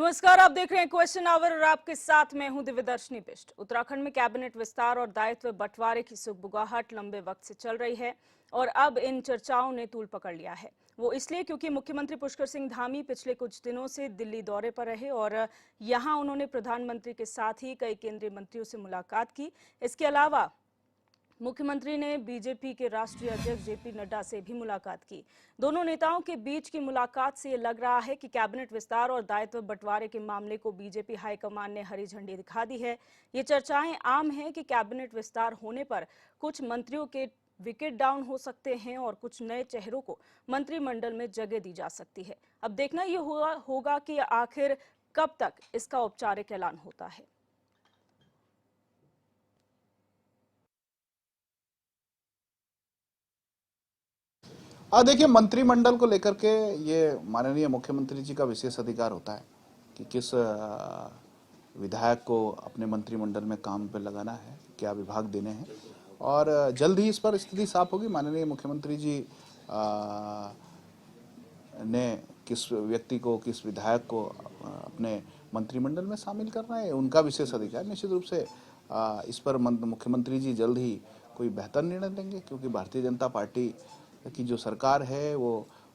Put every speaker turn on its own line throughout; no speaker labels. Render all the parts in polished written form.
नमस्कार, आप देख रहे हैं क्वेश्चन आवर और आपके साथ मैं हूं दिव्यदर्शनी बिष्ट। उत्तराखंड में कैबिनेट विस्तार और दायित्व बंटवारे की सुगबुगाहट लंबे वक्त से चल रही है और अब इन चर्चाओं ने तूल पकड़ लिया है। वो इसलिए क्योंकि मुख्यमंत्री पुष्कर सिंह धामी पिछले कुछ दिनों से दिल्ली दौरे पर रहे और यहां उन्होंने प्रधानमंत्री के साथ ही कई केंद्रीय मंत्रियों से मुलाकात की। इसके अलावा मुख्यमंत्री ने बीजेपी के राष्ट्रीय अध्यक्ष जेपी नड्डा से भी मुलाकात की। दोनों नेताओं के बीच की मुलाकात से ये लग रहा है कि कैबिनेट विस्तार और दायित्व बंटवारे के मामले को बीजेपी हाईकमान ने हरी झंडी दिखा दी है। ये चर्चाएं आम हैं कि कैबिनेट विस्तार होने पर कुछ मंत्रियों के विकेट डाउन हो सकते हैं और कुछ नए चेहरों को मंत्रिमंडल में जगह दी जा सकती है। अब देखना ये होगा कि आखिर कब तक इसका औपचारिक ऐलान होता है।
देखिए, मंत्रिमंडल को लेकर के ये माननीय मुख्यमंत्री जी का विशेष अधिकार होता है कि किस विधायक को अपने मंत्रिमंडल में काम पे लगाना है, क्या विभाग देने हैं और जल्द ही इस पर स्थिति साफ होगी। माननीय मुख्यमंत्री जी ने किस व्यक्ति को, किस विधायक को अपने मंत्रिमंडल में शामिल करना है, उनका विशेष अधिकार। निश्चित रूप से इस पर मुख्यमंत्री जी जल्द ही कोई बेहतर निर्णय लेंगे, क्योंकि भारतीय जनता पार्टी की जो सरकार है वो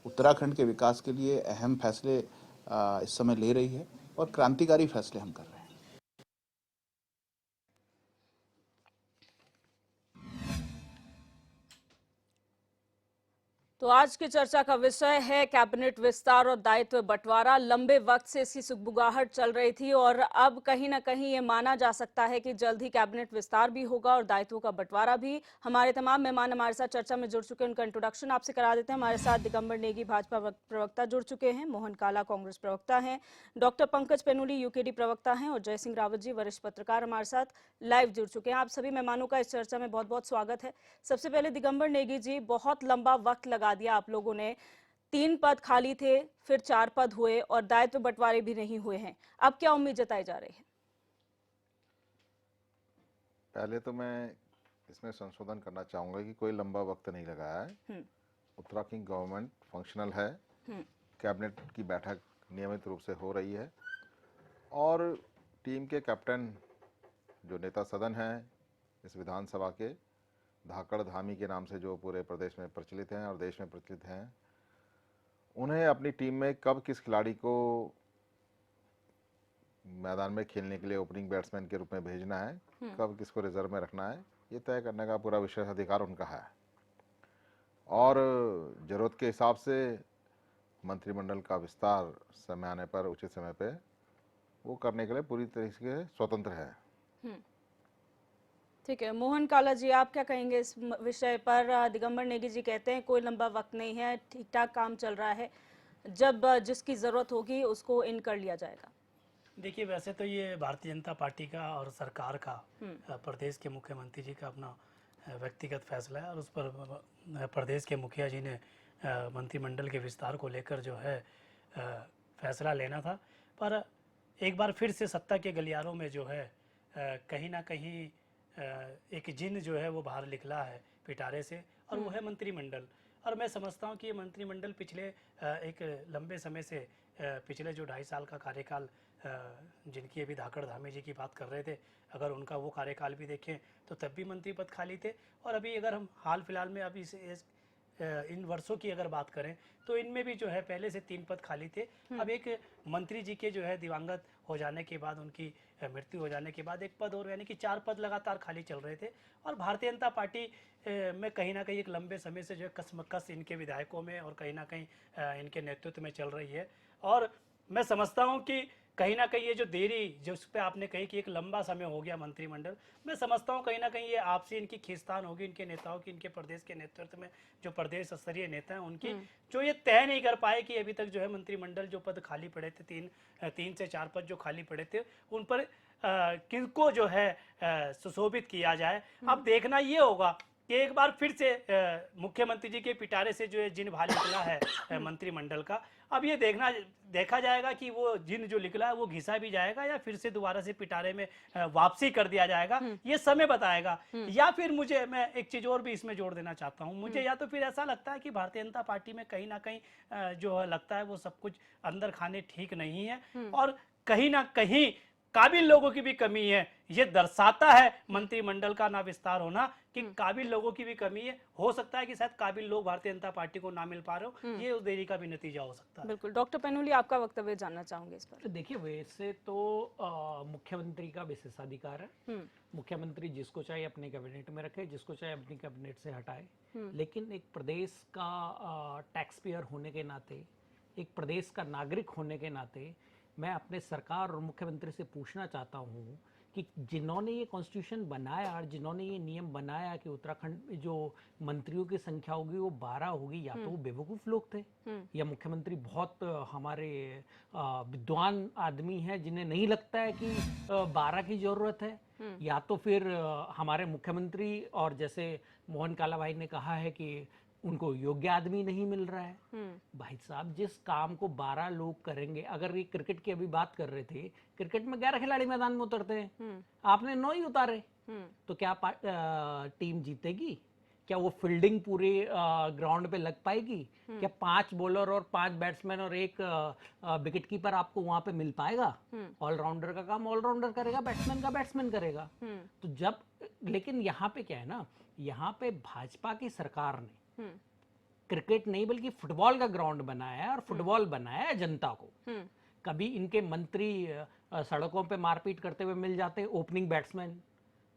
उत्तराखंड के विकास के लिए अहम फैसले इस समय ले रही है और क्रांतिकारी फैसले हम कर रहे हैं।
तो आज की चर्चा का विषय है कैबिनेट विस्तार और दायित्व बंटवारा। लंबे वक्त से इसकी सुगबुगाहट चल रही थी और अब कहीं ना कहीं ये माना जा सकता है कि जल्द ही कैबिनेट विस्तार भी होगा और दायित्वों का बंटवारा भी। हमारे तमाम मेहमान हमारे साथ चर्चा में जुड़ चुके हैं, उनका इंट्रोडक्शन आपसे करा देते हैं। हमारे साथ दिगंबर नेगी भाजपा प्रवक्ता जुड़ चुके हैं, मोहन काला कांग्रेस प्रवक्ता हैं, डॉक्टर पंकज पेनुली यूकेडी प्रवक्ता हैं और जय सिंह रावत जी वरिष्ठ पत्रकार हमारे साथ लाइव जुड़ चुके हैं। आप सभी मेहमानों का इस चर्चा में बहुत बहुत स्वागत है। सबसे पहले दिगंबर नेगी जी, बहुत लंबा वक्त लगा दिया आप लोगों ने, 3 पद खाली थे, फिर 4 पद हुए और दायित्व बंटवारे भी नहीं हुए हैं। अब क्या उम्मीद जताई जा रही है?
पहले तो मैं इसमें संशोधन करना चाहूंगा कि कोई लंबा वक्त नहीं लगाया है। उत्तराखंड गवर्नमेंट फंक्शनल है, कैबिनेट की बैठक नियमित रूप से हो रही है और टीम के कैप्टन जो नेता सदन हैं इस विधानसभा के, धाकड़ धामी के नाम से जो पूरे प्रदेश में प्रचलित हैं और देश में प्रचलित हैं, उन्हें अपनी टीम में कब किस खिलाड़ी को मैदान में खेलने के लिए ओपनिंग बैट्समैन के रूप में भेजना है, कब किसको रिजर्व में रखना है, ये तय करने का पूरा विशेष अधिकार उनका है और जरूरत के हिसाब से मंत्रिमंडल का विस्तार समय आने पर, उचित समय पे वो करने के लिए पूरी तरीके से स्वतंत्र है।
ठीक है, मोहन काला जी आप क्या कहेंगे इस विषय पर? दिगंबर नेगी जी कहते हैं कोई लंबा वक्त नहीं है, ठीक ठाक काम चल रहा है, जब जिसकी जरूरत होगी उसको इन कर लिया जाएगा।
देखिए, वैसे तो ये भारतीय जनता पार्टी का और सरकार का, प्रदेश के मुख्यमंत्री जी का अपना व्यक्तिगत फैसला है और उस पर प्रदेश के मुखिया जी ने मंत्रिमंडल के विस्तार को लेकर जो है फैसला लेना था। पर एक बार फिर से सत्ता के गलियारों में जो है कहीं ना कहीं एक जिन जो है वो बाहर निकला है पिटारे से, और वो है मंत्रिमंडल। और मैं समझता हूँ कि ये मंत्रिमंडल पिछले एक लंबे समय से, पिछले जो 2.5 साल का कार्यकाल जिनकी अभी धाकड़ धामी जी की बात कर रहे थे, अगर उनका वो कार्यकाल भी देखें तो तब भी मंत्री पद खाली थे। और अभी अगर हम हाल फिलहाल में अभी इन वर्षों की अगर बात करें तो इनमें भी जो है पहले से 3 पद खाली थे। अब एक मंत्री जी के जो है दिवंगत हो जाने के बाद, उनकी मृत्यु हो जाने के बाद एक पद और, यानी कि 4 पद लगातार खाली चल रहे थे। और भारतीय जनता पार्टी में कहीं ना कहीं एक लंबे समय से जो है कसमकस इनके विधायकों में और कहीं ना कहीं इनके नेतृत्व में चल रही है। और मैं समझता हूँ कि कहीं ना कहीं ये जो देरी, जो उस पर आपने कही कि एक लंबा समय हो गया मंत्रिमंडल, मैं समझता हूँ कहीं ना कहीं ये आपसी इनकी खींचतान होगी, इनके नेताओं की, इनके प्रदेश के नेतृत्व में जो प्रदेश स्तरीय नेता हैं उनकी, जो ये तय नहीं कर पाए कि अभी तक जो है मंत्रिमंडल जो पद खाली पड़े थे, 3 से 4 पद जो खाली पड़े थे, उन पर किनको जो है सुशोभित किया जाए। अब देखना ये होगा कि एक बार फिर से मुख्यमंत्री जी के पिटारे से जो है जिन बाहर निकला है मंत्रिमंडल का, अब ये देखा जाएगा कि वो जिन जो निकला है वो घिसा भी जाएगा या फिर से दोबारा से पिटारे में वापसी कर दिया जाएगा, ये समय बताएगा। या फिर मैं एक चीज और भी इसमें जोड़ देना चाहता हूँ, मुझे या तो फिर ऐसा लगता है कि भारतीय जनता पार्टी में कहीं ना कहीं जो है लगता है वो सब कुछ अंदर खाने ठीक नहीं है और कहीं ना कहीं काबिल लोगों की भी कमी है। ये दर्शाता है मंत्रिमंडल का ना विस्तार होना कि काबिल लोगों की भी कमी है। हो सकता है कि शायद काबिल लोग भारतीय जनता पार्टी को ना मिल पा रहे हो, ये उस देरी का भी नतीजा हो सकता है।
बिल्कुल। डॉक्टर पेनुली, आपका वक्तव्य जानना चाहूंगे इस पर।
देखिए, वैसे तो मुख्यमंत्री का विशेषाधिकार है। मुख्यमंत्री जिसको चाहे अपने कैबिनेट में रखे, जिसको चाहे अपनी कैबिनेट से हटाए। लेकिन एक प्रदेश का टैक्स पेयर होने के नाते, एक प्रदेश का नागरिक होने के नाते मैं अपने सरकार और मुख्यमंत्री से पूछना चाहता हूँ कि जिन्होंने ये कॉन्स्टिट्यूशन बनाया और जिन्होंने ये नियम बनाया कि उत्तराखंड में जो मंत्रियों की संख्या होगी वो 12 होगी, या तो वो बेवकूफ़ लोग थे या मुख्यमंत्री बहुत हमारे विद्वान आदमी हैं जिन्हें नहीं लगता है कि 12 की ज़रूरत है, या तो फिर हमारे मुख्यमंत्री और जैसे मोहन काला भाई ने कहा है कि उनको योग्य आदमी नहीं मिल रहा है। भाई साहब, जिस काम को 12 लोग करेंगे, अगर ये क्रिकेट की अभी बात कर रहे थे, क्रिकेट में 11 खिलाड़ी मैदान में उतरते हैं, आपने 9 ही उतारे, तो क्या टीम जीतेगी? क्या वो फील्डिंग पूरे ग्राउंड पे लग पाएगी? क्या 5 बॉलर और 5 बैट्समैन और एक विकेट कीपर आपको वहां पे मिल पाएगा? ऑलराउंडर का काम ऑलराउंडर करेगा, बैट्समैन का बैट्समैन करेगा। तो जब, लेकिन यहाँ पे क्या है ना, यहाँ पे भाजपा की सरकार ने क्रिकेट नहीं बल्कि फुटबॉल का ग्राउंड बनाया है, और फुटबॉल बनाया है जनता को। कभी इनके मंत्री सड़कों पे मारपीट करते हुए मिल जाते हैं, ओपनिंग बैट्समैन।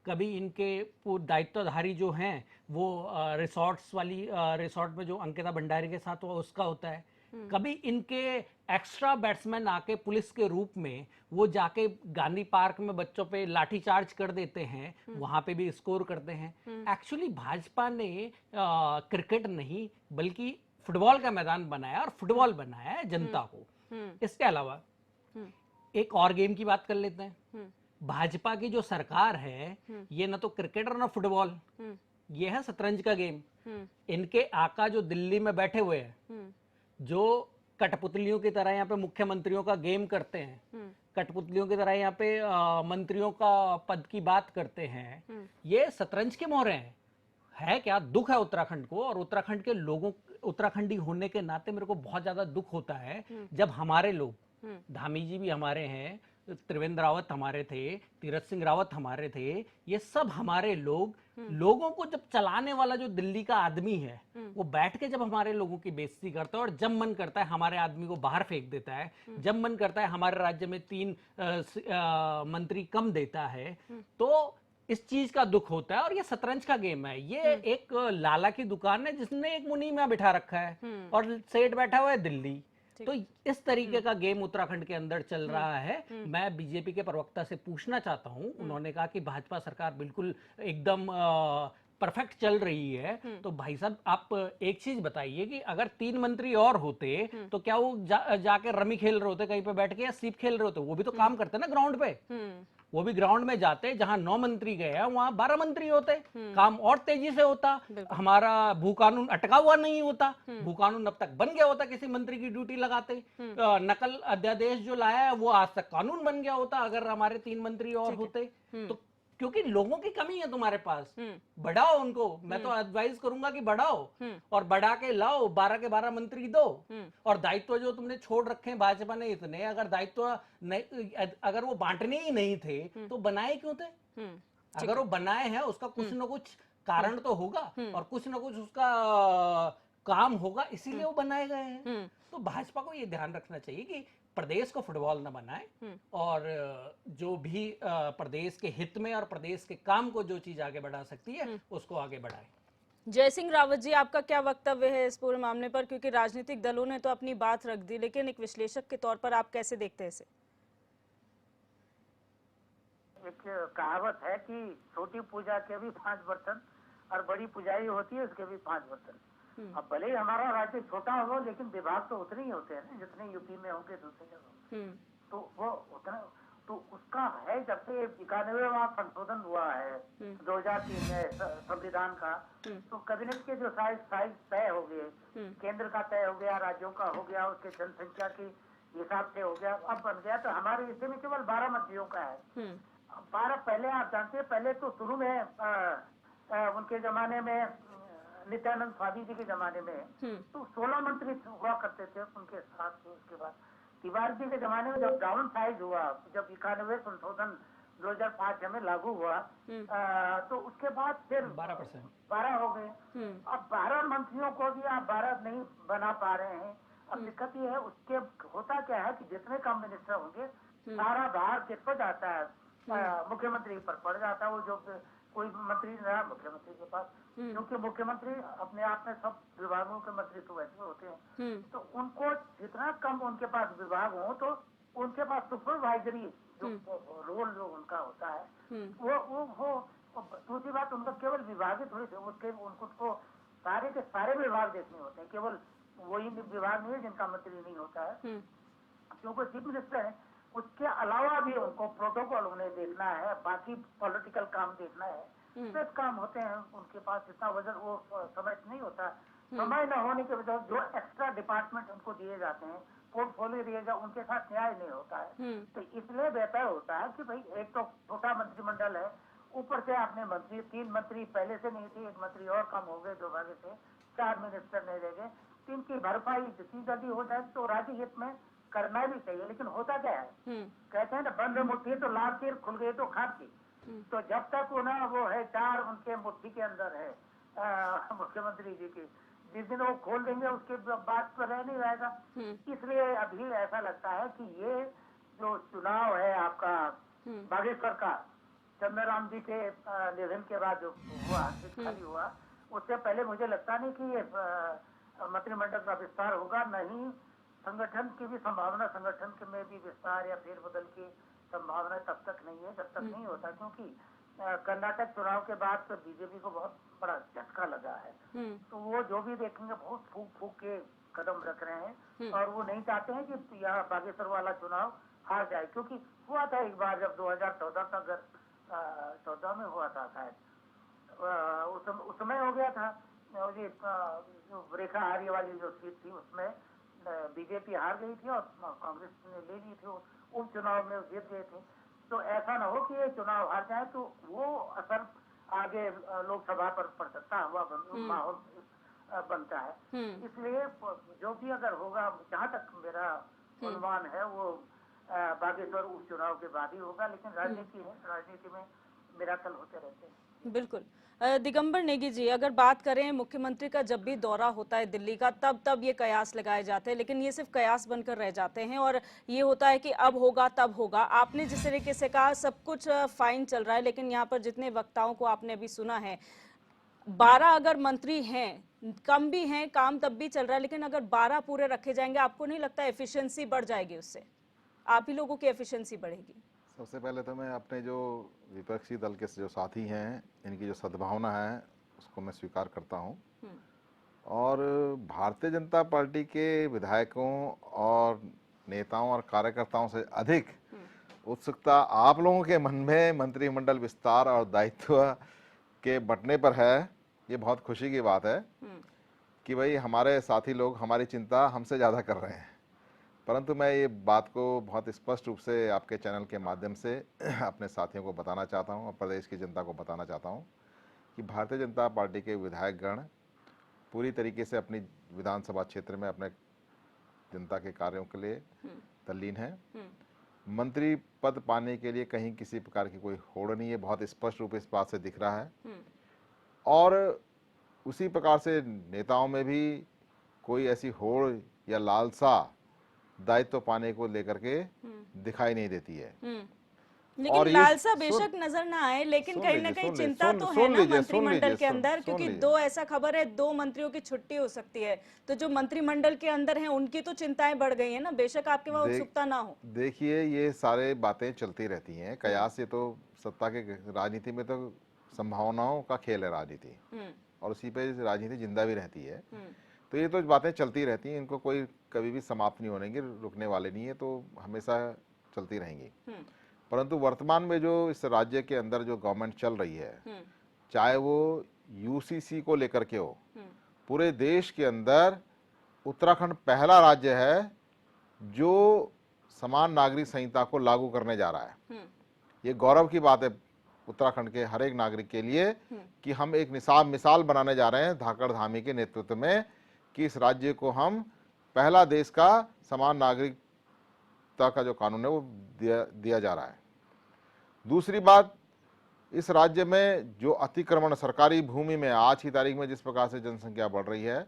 कभी इनके दायित्वधारी जो हैं वो रिसोर्ट में जो अंकिता भंडारी के साथ वो उसका होता है। कभी इनके एक्स्ट्रा बैट्समैन आके पुलिस के रूप में वो जाके गांधी पार्क में बच्चों पे लाठी चार्ज कर देते हैं, वहां पे भी स्कोर करते हैं। एक्चुअली भाजपा ने क्रिकेट नहीं बल्कि फुटबॉल का मैदान बनाया, और फुटबॉल बनाया है जनता को। इसके अलावा एक और गेम की बात कर लेते हैं। भाजपा की जो सरकार है, ये ना तो क्रिकेट और ना फुटबॉल, ये है शतरंज का गेम। इनके आका जो दिल्ली में बैठे हुए हैं, जो कठपुतलियों की तरह यहाँ पे मुख्यमंत्रियों का गेम करते हैं, कठपुतलियों की तरह यहाँ पे मंत्रियों का पद की बात करते हैं, ये शतरंज के मोहरे हैं। है क्या दुख है उत्तराखंड को, और उत्तराखंड के लोगों, उत्तराखंडी होने के नाते मेरे को बहुत ज्यादा दुख होता है जब हमारे लोग, धामी जी भी हमारे हैं, त्रिवेंद्र रावत हमारे थे, तीरथ सिंह रावत हमारे थे, ये सब हमारे लोग, लोगों को जब चलाने वाला जो दिल्ली का आदमी है, वो बैठ के जब हमारे लोगों की बेइज्जती करता है, और जब मन करता है हमारे आदमी को बाहर फेंक देता है, जब मन करता है हमारे राज्य में 3 मंत्री कम देता है, तो इस चीज का दुख होता है। और ये शतरंज का गेम है, ये एक लाला की दुकान है जिसने एक मुनीम यहाँ बिठा रखा है और सेठ बैठा हुआ है दिल्ली। तो इस तरीके का गेम उत्तराखंड के अंदर चल रहा है। मैं बीजेपी के प्रवक्ता से पूछना चाहता हूं, उन्होंने कहा कि भाजपा सरकार बिल्कुल एकदम परफेक्ट चल रही है, तो भाई साहब आप एक चीज बताइए कि अगर 3 मंत्री और होते तो क्या वो जाके रमी खेल रहे होते कहीं पे बैठ के, या सीप खेल रहे होते? वो भी तो काम करते ना ग्राउंड पे, वो भी ग्राउंड में जाते। जहां 9 मंत्री गए हैं वहां 12 मंत्री होते, काम और तेजी से होता, हमारा भू कानून अटका हुआ नहीं होता, भू कानून अब तक बन गया होता किसी मंत्री की ड्यूटी लगाते। नकल अध्यादेश जो लाया है वो आज तक कानून बन गया होता अगर हमारे 3 मंत्री और होते। तो क्योंकि लोगों की कमी है तुम्हारे पास, बढ़ाओ उनको। मैं तो एडवाइस करूंगा कि बढ़ाओ, और बढ़ा के लाओ, 12 के 12 मंत्री दो। और दायित्व जो तुमने छोड़ रखे हैं भाजपा ने इतने, अगर दायित्व अगर वो बांटने ही नहीं थे तो बनाए क्यों थे? अगर वो बनाए हैं उसका कुछ ना कुछ कारण तो होगा, और कुछ ना कुछ उसका काम होगा, इसीलिए वो बनाए गए हैं। तो भाजपा को ये ध्यान रखना चाहिए कि प्रदेश को फुटबॉल न बनाए, और जो भी प्रदेश के हित में और प्रदेश के काम को जो चीज आगे बढ़ा सकती है उसको आगे बढ़ाए।
जयसिंह रावत जी, आपका क्या वक्तव्य है इस पूरे मामले पर? क्योंकि राजनीतिक दलों ने तो अपनी बात रख दी, लेकिन एक विश्लेषक के तौर पर आप कैसे देखते हैं इसे?
एक कहावत है कि छोटी पूजा के भी 5 बर्तन और बड़ी पूजाई होती है उसके भी 5 बर्तन। अब भले ही हमारा राज्य छोटा हो, लेकिन विभाग तो उतने ही होते हैं ना जितने यूपी में होंगे दूसरी जगह, तो वो उतना, तो उसका है। जब से 91वां संशोधन हुआ है 2003 में संविधान का, तो कैबिनेट के जो साइज तय हो गए, केंद्र का तय हो गया, राज्यों का हो गया, उसके जनसंख्या के हिसाब से हो गया, अब बन गया। तो हमारे हिस्से में केवल 12 मंत्रियों का है। 12 पहले आप जानते हैं, पहले तो शुरू में उनके जमाने में, नित्यानंद स्वामी जी के जमाने में तो 16 मंत्री हुआ करते थे उनके साथ। उसके बाद तिवारी के जमाने में जब डाउन साइज हुआ, जब 91 संशोधन 2005 में लागू हुआ, तो उसके बाद फिर 12 हो गए। अब 12 मंत्रियों को भी आप 12 नहीं बना पा रहे हैं। अब दिक्कत ये है, उसके होता क्या है कि जितने कम मिनिस्टर होंगे सारा भार किस पर जाता है, मुख्यमंत्री पर पड़ जाता है। वो जो कोई मंत्री रहा मुख्यमंत्री के पास, क्योंकि मुख्यमंत्री अपने आप में सब विभागों के मंत्री तो वैसे होते हैं, तो उनको जितना कम उनके पास विभाग हो तो उनके पास सुपरवाइजरी जो रोल जो उनका होता है वो दूसरी बात, उनका केवल विभाग ही थोड़ी उनको सारे के सारे विभाग देखने होते हैं, केवल वही विभाग नहीं है जिनका मंत्री नहीं होता है, क्योंकि चीफ मिनिस्टर है। उसके अलावा भी उनको प्रोटोकॉल उन्हें देखना है, बाकी पॉलिटिकल काम देखना है, सब काम होते हैं उनके पास। इतना वजन वो समय नहीं होता, समय न होने की वजह जो एक्स्ट्रा डिपार्टमेंट उनको दिए जाते हैं, पोर्टफोलियो दिए जाए, उनके साथ न्याय नहीं होता है। तो इसलिए बेहतर होता है कि भाई एक तो छोटा मंत्रिमंडल है, ऊपर से आपने मंत्री 3 मंत्री पहले से नहीं थे, 1 मंत्री और कम हो गए दुर्भाग्य से, 4 मिनिस्टर नहीं रह गए। 3 की भरपाई जितनी जल्दी हो जाए तो राज्य हित में करना भी चाहिए। लेकिन होता क्या है, कहते हैं ना, बंद मुट्ठी तो लाल तीर, खुल गई तो खाप की। तो जब तक वो है 4 उनके मुट्ठी के अंदर है मुख्यमंत्री जी की, जिस दिन वो खोल देंगे उसके बाद तो रह नहीं जाएगा। इसलिए अभी ऐसा लगता है कि ये जो चुनाव है आपका बागेश्वर का, चंद्रराम जी के निधन के बाद जो हुआ, खाली हुआ, उससे पहले मुझे लगता नहीं कि ये मंत्रिमंडल का विस्तार होगा, नहीं संगठन की भी संभावना, संगठन के में भी विस्तार या फेरबदल की संभावना तब तक नहीं है जब तक नहीं होता, क्योंकि कर्नाटक चुनाव के बाद तो बीजेपी को बहुत बड़ा झटका लगा है। तो वो जो भी देखेंगे बहुत फूक फूक के कदम रख रहे हैं, और वो नहीं चाहते हैं कि यहाँ बागेश्वर वाला चुनाव हार जाए, क्योंकि हुआ था एक बार जब 2014 तक 14 में हुआ था शायद, उस समय हो गया था ये रेखा आर्य वाली जो सीट थी उसमें बीजेपी हार गई थी और कांग्रेस ने ले ली थी, उपचुनाव में जीत गए थे। तो ऐसा न हो कि ये चुनाव हार जाए तो वो असर आगे लोकसभा पर पड़ सकता है, माहौल बनता है। इसलिए जो भी अगर होगा, जहाँ तक मेरा अनुमान है, वो बागेश्वर उपचुनाव के बाद ही होगा। लेकिन राजनीति है, राजनीति में मिराकल होते रहते हैं।
बिल्कुल। दिगंबर नेगी जी, अगर बात करें मुख्यमंत्री का जब भी दौरा होता है दिल्ली का, तब ये कयास लगाए जाते हैं, लेकिन ये सिर्फ कयास बनकर रह जाते हैं और ये होता है कि अब होगा तब होगा। आपने जिस तरीके से कहा सब कुछ फाइन चल रहा है, लेकिन यहाँ पर जितने वक्ताओं को आपने अभी सुना है, 12 अगर मंत्री हैं, कम भी हैं, काम तब भी चल रहा है, लेकिन अगर 12 पूरे रखे जाएंगे, आपको नहीं लगता एफिशिएंसी बढ़ जाएगी? उससे आप ही लोगों की एफिशिएंसी बढ़ेगी?
सबसे पहले तो मैं अपने जो विपक्षी दल के जो साथी हैं, इनकी जो सद्भावना है उसको मैं स्वीकार करता हूं, और भारतीय जनता पार्टी के विधायकों और नेताओं और कार्यकर्ताओं से अधिक उत्सुकता आप लोगों के मन में मंत्रिमंडल विस्तार और दायित्व के बंटने पर है। ये बहुत खुशी की बात है कि भाई हमारे साथी लोग हमारी चिंता हमसे ज़्यादा कर रहे हैं। परंतु मैं ये बात को बहुत स्पष्ट रूप से आपके चैनल के माध्यम से अपने साथियों को बताना चाहता हूं और प्रदेश की जनता को बताना चाहता हूं कि भारतीय जनता पार्टी के विधायकगण पूरी तरीके से अपनी विधानसभा क्षेत्र में अपने जनता के कार्यों के लिए तल्लीन है। मंत्री पद पाने के लिए कहीं किसी प्रकार की कोई होड़ नहीं है, बहुत स्पष्ट रूप इस बात से दिख रहा है। और उसी प्रकार से नेताओं में भी कोई ऐसी होड़ या लालसा दायित्व पाने को लेकर के दिखाई नहीं देती है।
लेकिन लालसा बेशक नजर ना आए, लेकिन कहीं ना कहीं चिंता तो है ना मंत्रिमंडल के अंदर, क्योंकि ऐसा खबर है 2 मंत्रियों की छुट्टी हो सकती है, तो जो मंत्रिमंडल के अंदर हैं उनकी तो चिंताएं बढ़ गई है ना, बेशक आपके वहां उत्सुकता ना हो।
देखिए, ये सारे बातें चलती रहती हैं, कयास। ये तो सत्ता के राजनीति में तो संभावनाओं का खेल है राजनीति, और उसी पे राजनीति जिंदा भी रहती है। तो ये तो बातें चलती रहती हैं, इनको कोई कभी भी समाप्त नहीं होनेंगी, रुकने वाले नहीं है, तो हमेशा चलती रहेंगी। परंतु वर्तमान में जो इस राज्य के अंदर जो गवर्नमेंट चल रही है, चाहे वो यूसीसी को लेकर के हो, पूरे देश के अंदर उत्तराखंड पहला राज्य है जो समान नागरिक संहिता को लागू करने जा रहा है। ये गौरव की बात है उत्तराखंड के हर एक नागरिक के लिए कि हम एक मिसाल बनाने जा रहे हैं धाकड़ धामी के नेतृत्व में, कि इस राज्य को हम पहला देश का समान नागरिक गुप्ता का जो कानून है वो दिया जा रहा है। दूसरी बात, इस राज्य में जो अतिक्रमण सरकारी भूमि में आज की तारीख में जिस प्रकार से जनसंख्या बढ़ रही है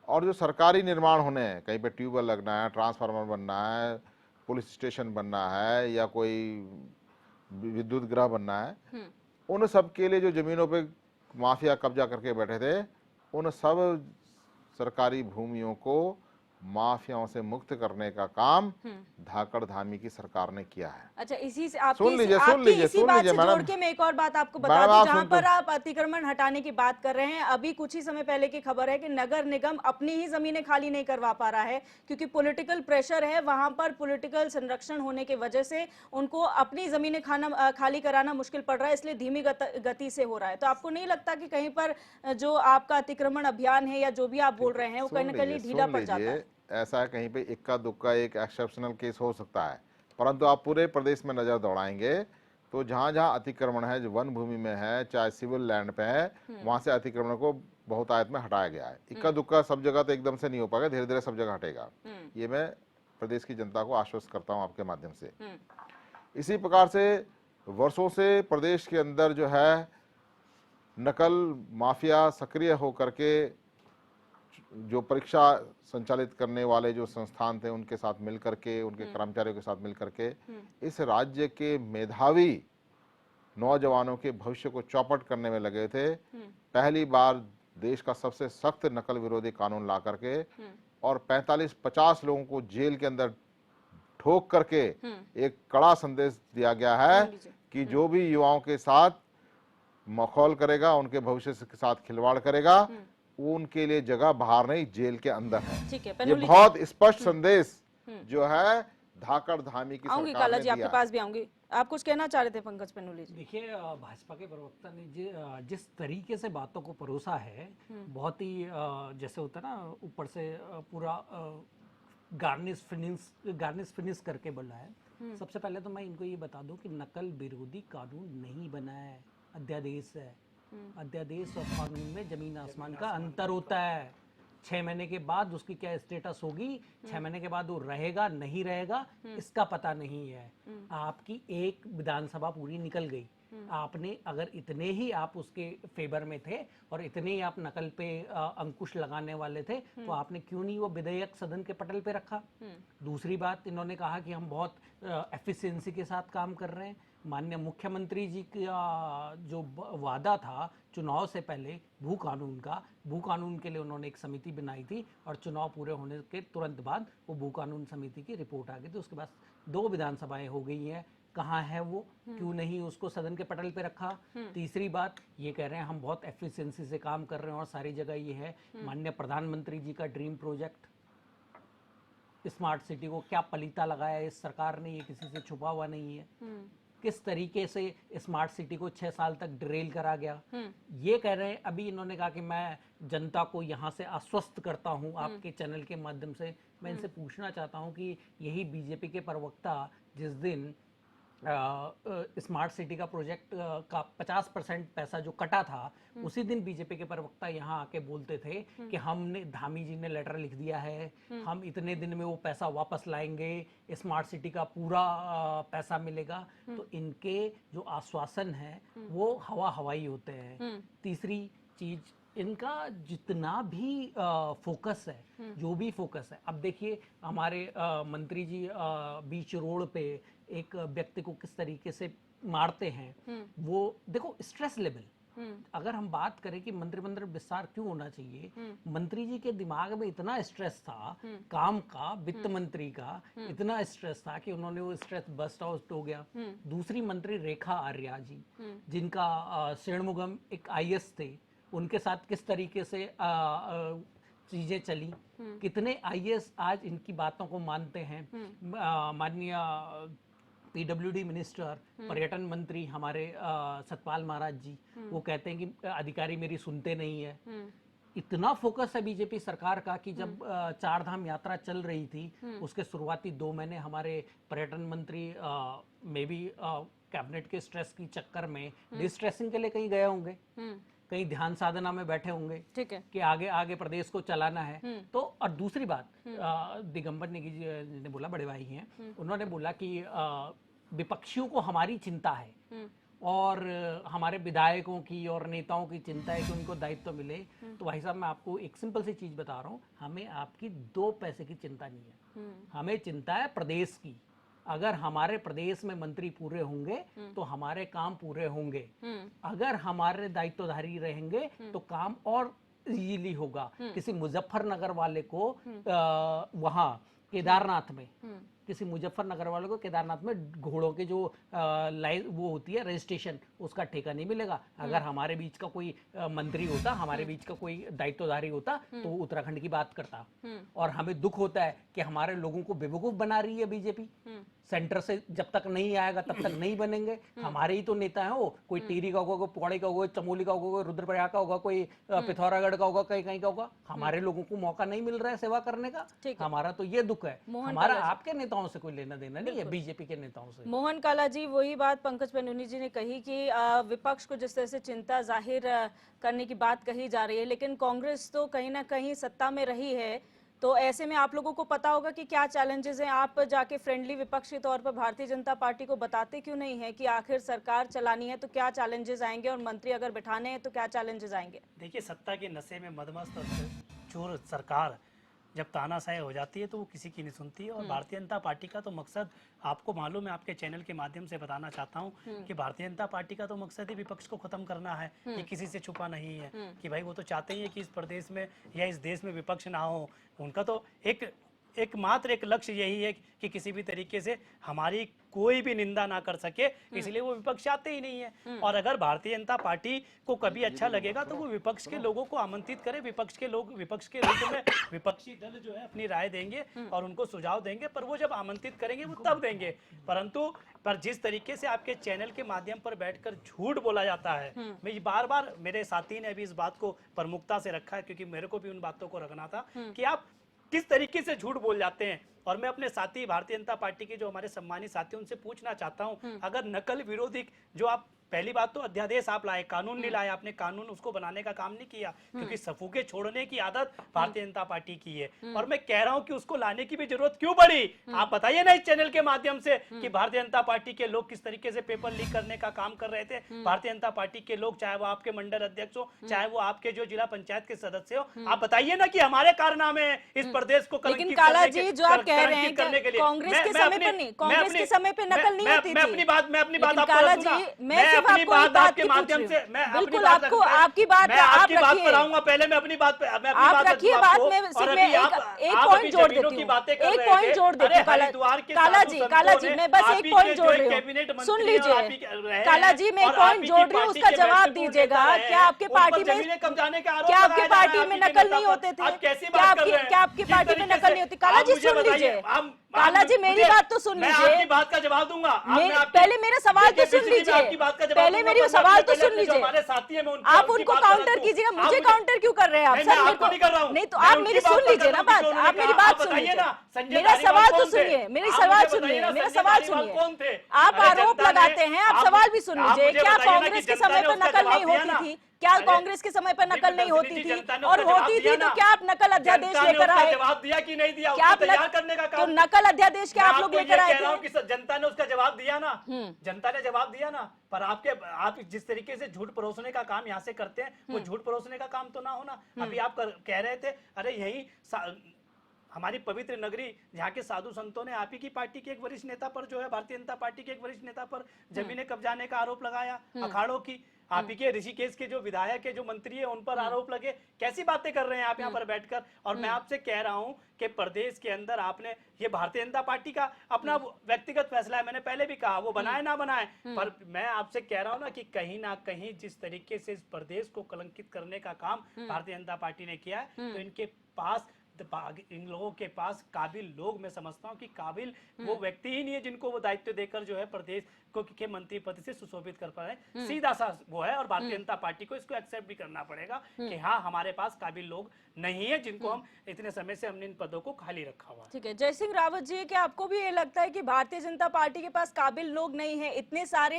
और जो सरकारी निर्माण होने हैं, कहीं पे ट्यूबवेल लगना है, ट्रांसफार्मर बनना है, पुलिस स्टेशन बनना है या कोई विद्युत गृह बनना है, उन सब के लिए जो जमीनों पे माफिया कब्जा करके बैठे थे, उन सब सरकारी भूमियों को माफियाओं से मुक्त करने का काम धाकड़ धामी की सरकार ने किया है।
अच्छा, इसी से
सुन लीजिए
इसी बात से
मैडम,
जोड़ के मैं एक और बात आपको बता
मैडम,
दूं,
आप
जहां
सुन
पर
तो-
आप अतिक्रमण हटाने की बात कर रहे हैं, अभी कुछ ही समय पहले की खबर है कि नगर निगम अपनी ही जमीनें खाली नहीं करवा पा रहा है क्योंकि पॉलिटिकल प्रेशर है वहां पर। पॉलिटिकल संरक्षण होने की वजह से उनको अपनी जमीनें खाली कराना मुश्किल पड़ रहा है, इसलिए धीमी गति से हो रहा है। तो आपको नहीं लगता कि कहीं पर जो आपका अतिक्रमण अभियान है या जो भी आप बोल रहे हैं वो कहीं ना कहीं ढीला पड़ जाता है?
ऐसा है, कहीं पे इक्का दुक्का एक एक्सेप्शनल केस हो सकता है, परंतु आप पूरे प्रदेश में नजर दौड़ाएंगे तो जहां जहां अतिक्रमण है, जो वन भूमि में है, चाहे सिविल लैंड पे है, वहां से अतिक्रमण को बहुतायत में हटाया गया है। इक्का दुक्का सब जगह तो एकदम से नहीं हो पाएगा, धीरे धीरे सब जगह हटेगा। ये मैं प्रदेश की जनता को आश्वस्त करता हूं आपके माध्यम से। इसी प्रकार से वर्षों से प्रदेश के अंदर जो है नकल माफिया सक्रिय होकर के जो परीक्षा संचालित करने वाले जो संस्थान थे उनके साथ मिलकर के, उनके कर्मचारियों के साथ मिलकर के इस राज्य के मेधावी नौजवानों के भविष्य को चौपट करने में लगे थे। पहली बार देश का सबसे सख्त नकल विरोधी कानून ला करके और 45-50 लोगों को जेल के अंदर ठोक करके एक कड़ा संदेश दिया गया है कि जो भी युवाओं के साथ मखौल करेगा, उनके भविष्य के साथ खिलवाड़ करेगा, वो उनके लिए जगह बाहर नहीं, जेल के अंदर है।
ठीक है,
ये बहुत स्पष्ट संदेश जो है धाकड़ धामी की
आऊंगी
सरकार
काला
ने
जी, आपके
दिया।
पास भी आऊंगी। आप कुछ कहना चाह रहे थे पंकज पेनुली जी?
देखिए, भाजपा के प्रवक्ता ने जिस तरीके से बातों को परोसा है, बहुत ही जैसे होता है ना, ऊपर से पूरा गार्निश फिनिश करके बोला है। सबसे पहले तो मैं इनको ये बता दूं कि नकल विरोधी कानून नहीं बना है, अध्यादेश है। अध्यादेश और कानून में जमीन आसमान का अंतर होता है। 6 महीने के बाद उसकी क्या स्टेटस होगी, 6 महीने के बाद वो रहेगा नहीं रहेगा, इसका पता नहीं है। आपकी एक विधानसभा पूरी निकल गई, आपने अगर इतने ही आप उसके फेवर में थे और इतने ही आप नकल पे अंकुश लगाने वाले थे, तो आपने क्यों नहीं वो विधेयक सदन के पटल पे रखा? दूसरी बात, इन्होंने कहा कि हम बहुत एफिशिएंसी के साथ काम कर रहे हैं। माननीय मुख्यमंत्री जी का जो वादा था चुनाव से पहले भू कानून के लिए उन्होंने एक समिति बनाई थी और चुनाव पूरे होने के तुरंत बाद वो भू कानून समिति की रिपोर्ट आ गई थी। उसके बाद 2 विधानसभाएं हो गई हैं, कहाँ है वो? क्यों नहीं उसको सदन के पटल पे रखा? तीसरी बात, ये कह रहे हैं हम बहुत एफिशिएंसी से काम कर रहे हैं और सारी जगह ये है। माननीय प्रधानमंत्री जी का ड्रीम प्रोजेक्ट स्मार्ट सिटी को क्या पलीता लगाया इस सरकार ने, ये किसी से छुपा हुआ नहीं है। किस तरीके से स्मार्ट सिटी को 6 साल तक डिरेल करा गया, ये कह रहे हैं। अभी इन्होंने कहा कि मैं जनता को यहाँ से आश्वस्त करता हूँ आपके चैनल के माध्यम से। मैं इनसे पूछना चाहता हूँ कि यही बीजेपी के प्रवक्ता जिस दिन स्मार्ट सिटी का प्रोजेक्ट का 50% पैसा जो कटा था, उसी दिन बीजेपी के प्रवक्ता यहाँ आके बोलते थे कि हमने, धामी जी ने लेटर लिख दिया है, हम इतने दिन में वो पैसा वापस लाएंगे, स्मार्ट सिटी का पूरा पैसा मिलेगा। तो इनके जो आश्वासन है वो हवाई होते हैं। तीसरी चीज, इनका जितना भी फोकस है, जो भी फोकस है, अब देखिए हमारे मंत्री जी बीच रोड पे एक व्यक्ति को किस तरीके से मारते हैं। वो देखो स्ट्रेस लेवल, अगर हम बात करें कि मंत्रिमंडल विस्तार क्यों होना चाहिए, मंत्री जी के दिमाग में इतना स्ट्रेस था काम का, वित्त मंत्री का इतना स्ट्रेस था कि उन्होंने वो स्ट्रेस बस्ट आउट हो गया। दूसरी मंत्री रेखा आर्या जी, जिनका षणमुगम एक IAS थे, उनके साथ किस तरीके से चीजें चली, कितने IAS आज इनकी बातों को मानते हैं। माननीय PWD मिनिस्टर, पर्यटन मंत्री हमारे सतपाल महाराज जी, वो कहते हैं कि अधिकारी मेरी सुनते नहीं है। इतना फोकस है बीजेपी सरकार का कि जब 4 धाम यात्रा चल रही थी, उसके शुरुआती 2 महीने हमारे पर्यटन मंत्री में भी कैबिनेट के स्ट्रेस की चक्कर में डिस्ट्रेसिंग के लिए कहीं गए होंगे। कहीं ध्यान साधना में बैठे होंगे
ठीक है।
कि आगे आगे प्रदेश को चलाना है। तो और दूसरी बात, दिगंबर नेगी जी ने बोला, बड़े भाई हैं, उन्होंने बोला कि विपक्षियों को हमारी चिंता है और हमारे विधायकों की और नेताओं की चिंता है कि उनको दायित्व मिले। तो भाई साहब, मैं आपको एक सिंपल सी चीज बता रहा हूँ, हमें आपकी 2 पैसे की चिंता नहीं है, हमें चिंता है प्रदेश की। अगर हमारे प्रदेश में मंत्री पूरे होंगे तो हमारे काम पूरे होंगे, अगर हमारे दायित्वधारी रहेंगे तो काम और इजीली होगा। किसी मुजफ्फरनगर वाले को वहाँ केदारनाथ में, किसी मुजफ्फरनगर वाले को केदारनाथ में घोड़ों के जो वो होती है रजिस्ट्रेशन, उसका ठेका नहीं मिलेगा। अगर हमारे बीच का कोई मंत्री होता, हमारे बीच का कोई दायित्वधारी होता तो वो उत्तराखंड की बात करता। और हमें दुख होता है कि हमारे लोगों को बेवकूफ बना रही है बीजेपी। सेंटर से जब तक नहीं आएगा तब तक नहीं बनेंगे। हमारे ही तो नेता हैं वो, कोई टिहरी का होगा, कोई पौड़ी का होगा, चमोली का होगा, कोई रुद्रप्रयाग का होगा, कोई पिथौरागढ़ का होगा, कहीं कहीं का होगा। हमारे लोगों को मौका नहीं मिल रहा है सेवा करने का। हमारा तो ये दुख है। हमारा आपके नेताओं से कोई लेना देना नहीं है, बीजेपी के नेताओं से।
मोहन काला जी, वही बात पंकज पेनुनी जी ने कही कि विपक्ष को जिस तरह से चिंता जाहिर करने की बात कही जा रही है, लेकिन कांग्रेस तो कहीं ना कहीं सत्ता में रही है, तो ऐसे में आप लोगों को पता होगा कि क्या चैलेंजेस हैं। आप जाके फ्रेंडली विपक्ष के तौर पर भारतीय जनता पार्टी को बताते क्यों नहीं है कि आखिर सरकार चलानी है तो क्या चैलेंजेस आएंगे, और मंत्री अगर बिठाने हैं तो क्या चैलेंजेस आएंगे?
देखिए, सत्ता के नशे में मदमस्त और चोर सरकार जब तानाशाही हो जाती है तो वो किसी की नहीं सुनती है। और भारतीय जनता पार्टी का तो मकसद आपको मालूम है, आपके चैनल के माध्यम से बताना चाहता हूँ कि भारतीय जनता पार्टी का तो मकसद ही विपक्ष को खत्म करना है। ये किसी से छुपा नहीं है कि भाई वो तो चाहते ही है कि इस प्रदेश में या इस देश में विपक्ष ना हो। उनका तो एकमात्र एक लक्ष्य यही है कि किसी भी तरीके से हमारी कोई भी निंदा ना कर सके, इसलिए वो विपक्ष आते ही नहीं है। और अगर भारतीय जनता पार्टी को कभी अच्छा लगेगा तो वो विपक्ष के लोगों को आमंत्रित करे, विपक्ष के लोग विपक्ष के रूप में विपक्षी दल जो है अपनी राय देंगे और उनको सुझाव देंगे, पर वो जब आमंत्रित करेंगे वो तब देंगे। परंतु जिस तरीके से आपके चैनल के माध्यम पर बैठकर झूठ बोला जाता है, मैं बार बार, मेरे साथी ने अभी इस बात को प्रमुखता से रखा है क्योंकि मेरे को भी उन बातों को रखना था कि आप किस तरीके से झूठ बोल जाते हैं। और मैं अपने साथी भारतीय जनता पार्टी के जो हमारे सम्मानित साथी उनसे पूछना चाहता हूं, अगर नकल विरोधी जो आप, पहली बात तो अध्यादेश आप लाए, कानून नहीं लाए, आपने कानून उसको बनाने का काम नहीं किया क्योंकि सफूके छोड़ने की आदत भारतीय जनता पार्टी की है। और मैं कह रहा हूं कि उसको लाने की भी जरूरत क्यों पड़ी, आप बताइए ना इस चैनल के माध्यम से कि भारतीय जनता पार्टी के लोग किस तरीके से पेपर लीक करने का काम कर रहे थे। भारतीय जनता पार्टी के लोग, चाहे वो आपके मंडल अध्यक्ष हो, चाहे वो आपके जो जिला पंचायत के सदस्य हो, आप बताइए ना कि हमारे कारनामे इस प्रदेश को
लेकिन काला जी, जो आप कह रहे हैं कांग्रेस के समय पर नहीं, कांग्रेस के समय पे नकल नहीं होती थी।
मैं अपनी बात
काला जी, मैं सिर्फ आपको एक बात
के माध्यम से, मैं
बिल्कुल आपको आपकी बात
आप पर आऊंगा। पहले मैं अपनी बात
आप रखिए, बात में एक पॉइंट जोड़ देती हूँ, एक पॉइंट जोड़ देती हूँ। काला जी मैं बस एक पॉइंट जोड़ रही हूँ, सुन लीजिए काला जी, मैं एक पॉइंट जोड़ रही हूँ, उसका जवाब दीजिएगा। क्या आपके पार्टी में नकल नहीं होते थे? क्या आपकी पार्टी में नकल नहीं होती? काला जी सुन लीजिए, काला जी मेरी बात तो सुन लीजिए,
आपकी बात का जवाब दूंगा।
पहले मेरा सवाल तो सुन लीजिए, पहले मेरी सवाल तो सुन लीजिए। आप उनको काउंटर कीजिएगा, मुझे काउंटर क्यों कर रहे हैं आप? सर मेरे को नहीं, तो आप मेरी सुन लीजिए ना बात, आप मेरी बात सुनिए, मेरा सवाल तो सुनिए, मेरी सवाल सुनिए, मेरा सवाल सुनिए। आप आरोप लगाते हैं, आप सवाल भी सुन लीजिए। क्या कांग्रेस के समय पर नकल नहीं होती थी? क्या कांग्रेस के समय पर नकल नहीं होती थी? और होती थी तो क्या आप नकल अध्यादेश लेकर आए?
जवाब दिया कि नहीं दिया?
क्या आप
तैयार करने का
तो नकल अध्यादेश क्या आप लोग लेकर आए थे?
जनता ने उसका जवाब दिया ना, जनता ने जवाब दिया ना। पर आप जिस तरीके से झूठ परोसने का काम यहाँ से करते हैं, वो झूठ परोसने का काम तो ना होना। अभी आप कह रहे थे, अरे यही हमारी पवित्र नगरी, जहाँ के साधु संतों ने आप ही की पार्टी के एक वरिष्ठ नेता पर जो है, भारतीय जनता पार्टी के एक वरिष्ठ नेता पर जमीनें कब्जाने का आरोप लगाया, अखाड़ों की। आप ही के ऋषिकेश के जो विधायक है, जो मंत्री है, उन पर आरोप लगे। कैसी बातें कर रहे हैं आप यहाँ पर बैठकर? और मैं आपसे कह रहा हूँ कि प्रदेश के अंदर आपने, ये भारतीय जनता पार्टी का अपना व्यक्तिगत फैसला है, मैंने पहले भी कहा, वो बनाए ना बनाए, पर मैं आपसे कह रहा हूँ ना कि कहीं ना कहीं जिस तरीके से इस प्रदेश को कलंकित करने का काम भारतीय जनता पार्टी ने किया है, तो इनके पास, इन लोगों के पास काबिल लोग, मैं समझता हूं कि काबिल वो व्यक्ति ही नहीं है जिनको वो दायित्व देकर जो है प्रदेश
के मंत्री पद से सुशोभित कर पाए, सीधा सा वो है। और भारतीय जनता पार्टी को इसको एक्सेप्ट भी करना पड़ेगा कि हाँ, हमारे पास काबिल लोग नहीं है जिनको हम इतने समय से हमने इन पदों को खाली रखा हुआ है।
ठीक है, जय सिंह रावत जी, क्या आपको भी ये लगता है कि भारतीय जनता पार्टी के पास काबिल लोग नहीं हैं? इतने सारे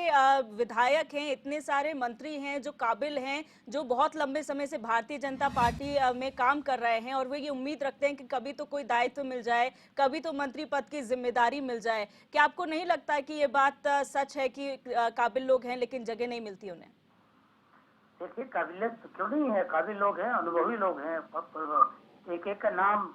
विधायक हैं, इतने सारे मंत्री हैं जो काबिल हैं, जो बहुत लंबे समय से भारतीय जनता पार्टी में काम कर रहे हैं, और वे ये उम्मीद रखते हैं कि कभी तो कोई दायित्व मिल जाए, कभी तो मंत्री पद की जिम्मेदारी मिल जाए। क्या आपको नहीं लगता है कि ये बात सच है कि काबिल लोग हैं लेकिन जगह नहीं मिलती उन्हें?
देखिए, काबिलियत क्यों नहीं है, काबिल लोग हैं, अनुभवी लोग हैं। एक एक का नाम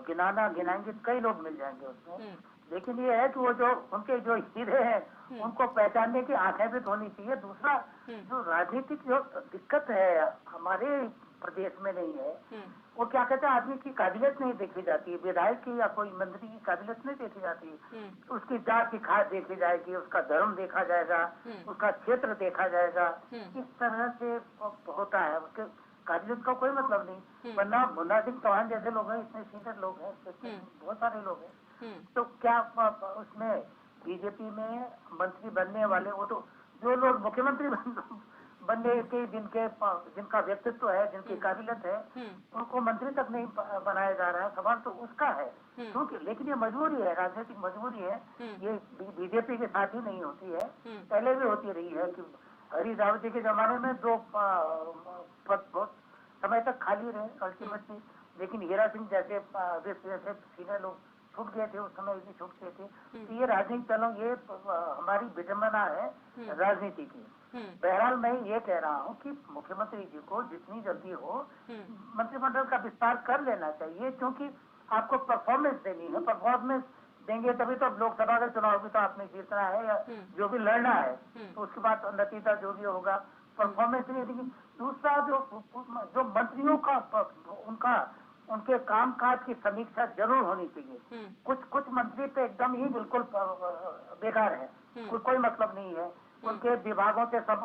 गिनाएंगे कई लोग मिल जाएंगे उसमें। लेकिन ये है कि वो जो उनके जो हीरे हैं उनको पहचानने की आंखें भी तो होनी चाहिए। दूसरा, जो राजनीतिक जो दिक्कत है हमारे प्रदेश में नहीं है, वो क्या कहते हैं, आदमी की काबिलियत नहीं देखी जाती, विधायक की या कोई मंत्री की काबिलियत नहीं देखी जाती। उसकी जात की खाद देखी जाएगी, उसका धर्म देखा जाएगा, उसका क्षेत्र देखा जाएगा। इस तरह से होता है, उसके काबिलियत का कोई मतलब नहीं। वरना मुन्ना सिंह चौहान जैसे लोग हैं, इतने सीनियर लोग हैं, बहुत सारे लोग हैं। तो क्या उसमें बीजेपी में मंत्री बनने वाले, वो तो जो लोग मुख्यमंत्री बनने के जिनका व्यक्तित्व है, जिनकी काबिलियत है, उनको मंत्री तक नहीं बनाया जा रहा है। सवाल तो उसका है, क्योंकि लेकिन ये मजबूरी है, राजनीतिक मजबूरी है। ये बीजेपी के साथ ही नहीं होती है, पहले भी होती रही है कि हरीश रावत जी के जमाने में दो पद बहुत समय तक खाली रहे अल्टीमेटली। लेकिन हीरा सिंह जैसे सीनियर लोग छूट गए थे, उस समय भी छूट गए थे। तो ये राजनीति, चलो ये हमारी विडम्बना है राजनीति की। बहरहाल मैं ये कह रहा हूँ कि मुख्यमंत्री जी को जितनी जल्दी हो मंत्रिमंडल का विस्तार कर लेना चाहिए, क्योंकि आपको परफॉर्मेंस देनी है। परफॉर्मेंस देंगे तभी तो लोकसभा का चुनाव भी तो आपने जीतना है या जो भी लड़ना है, तो उसके बाद नतीजा जो भी होगा, परफॉर्मेंस नहीं देगी। दूसरा, जो मंत्रियों का उनके कामकाज की समीक्षा जरूर होनी चाहिए। कुछ मंत्री तो एकदम ही बिल्कुल बेकार है, कोई मतलब नहीं है, उनके विभागों से सब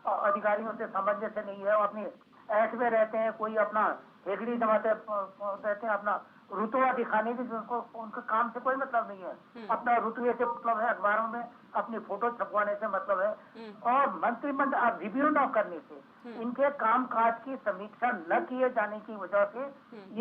अधिकारियों से सामंजस्य नहीं है, और अपनी ऐश में रहते हैं, कोई अपना हेगड़ी जमाते रहते हैं, अपना रुतबा दिखाने की, जिनको उनके काम से कोई मतलब नहीं है। अपना रुतबे से मतलब है, अखबारों में अपनी फोटो छपवाने से मतलब है, और मंत्रिमंडल रिव्यू न करने से, इनके कामकाज की समीक्षा न किए जाने की वजह से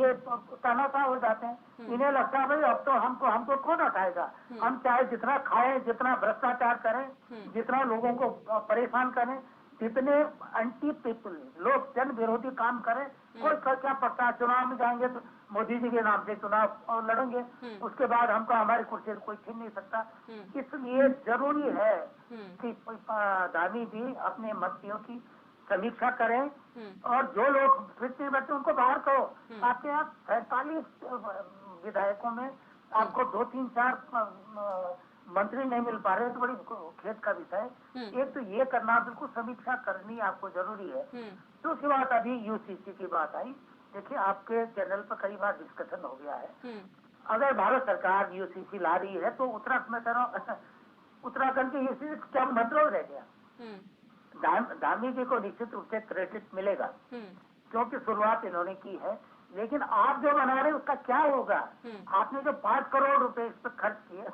ये तानाशाह हो जाते हैं। इन्हें लगता है भाई अब तो हमको कौन हटाएगा, हम चाहे जितना खाएं, जितना भ्रष्टाचार करें, जितना लोगों को परेशान करें, जितने एंटी पीपल लोग जन विरोधी काम करें, कोई क्या पड़ता है। चुनाव में जाएंगे तो मोदी जी के नाम से चुनाव लड़ेंगे, उसके बाद हमको हमारी कुर्सी कोई छीन नहीं सकता। इसलिए जरूरी है कि धामी जी अपने मंत्रियों की समीक्षा करें, और जो लोग फिट नहीं बैठे उनको बाहर करो। आपके यहाँ 47 विधायकों में आपको 2, 3, 4 मंत्री नहीं मिल पा रहे, तो बड़ी खेद का विषय। एक तो ये करना, बिल्कुल समीक्षा करनी आपको जरूरी है। दूसरी बात, अभी यूसीसी की बात आई, देखिए आपके चैनल पर कई बार डिस्कशन हो गया है। अगर भारत सरकार यूसीसी ला रही है तो उत्तराखंड की यूसीसी क्या मतलब रह गया? धामी जी को निश्चित रूप से क्रेडिट मिलेगा, क्योंकि शुरुआत इन्होंने की है। लेकिन आप जो बना रहे उसका क्या होगा? आपने जो 5 करोड़ रुपए इस पर खर्च किए,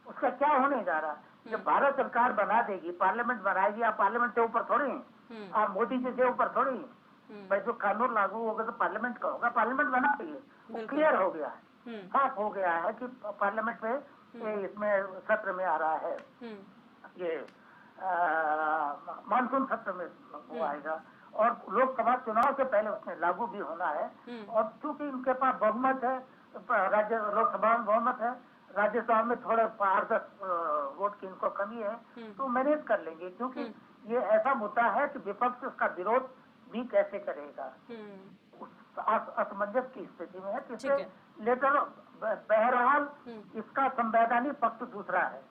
उसका क्या होने जा रहा? जब भारत सरकार बना देगी, पार्लियामेंट बनाएगी, आप पार्लियामेंट से ऊपर थोड़ी हैं, आप मोदी जी से ऊपर थोड़ी हैं। भाई जो कानून लागू होगा तो पार्लियामेंट का होगा, पार्लियामेंट बना देगी, वो क्लियर हो गया है, साफ हो गया है कि पार्लियामेंट में इसमें सत्र में आ रहा है, ये मानसून सत्र में वो आएगा, और लोकसभा चुनाव से पहले उसमें लागू भी होना है। और चूंकि इनके पास बहुमत है, राज्य लोकसभा में बहुमत है, राज्यसभा में थोड़े 8-10 वोट की इनको कमी है, तो मैनेज कर लेंगे। क्योंकि ये ऐसा मुद्दा है कि विपक्ष उसका विरोध भी कैसे करेगा, असमंजस की स्थिति में है। जिससे लेकर बहरहाल इसका संवैधानिक पक्ष दूसरा है,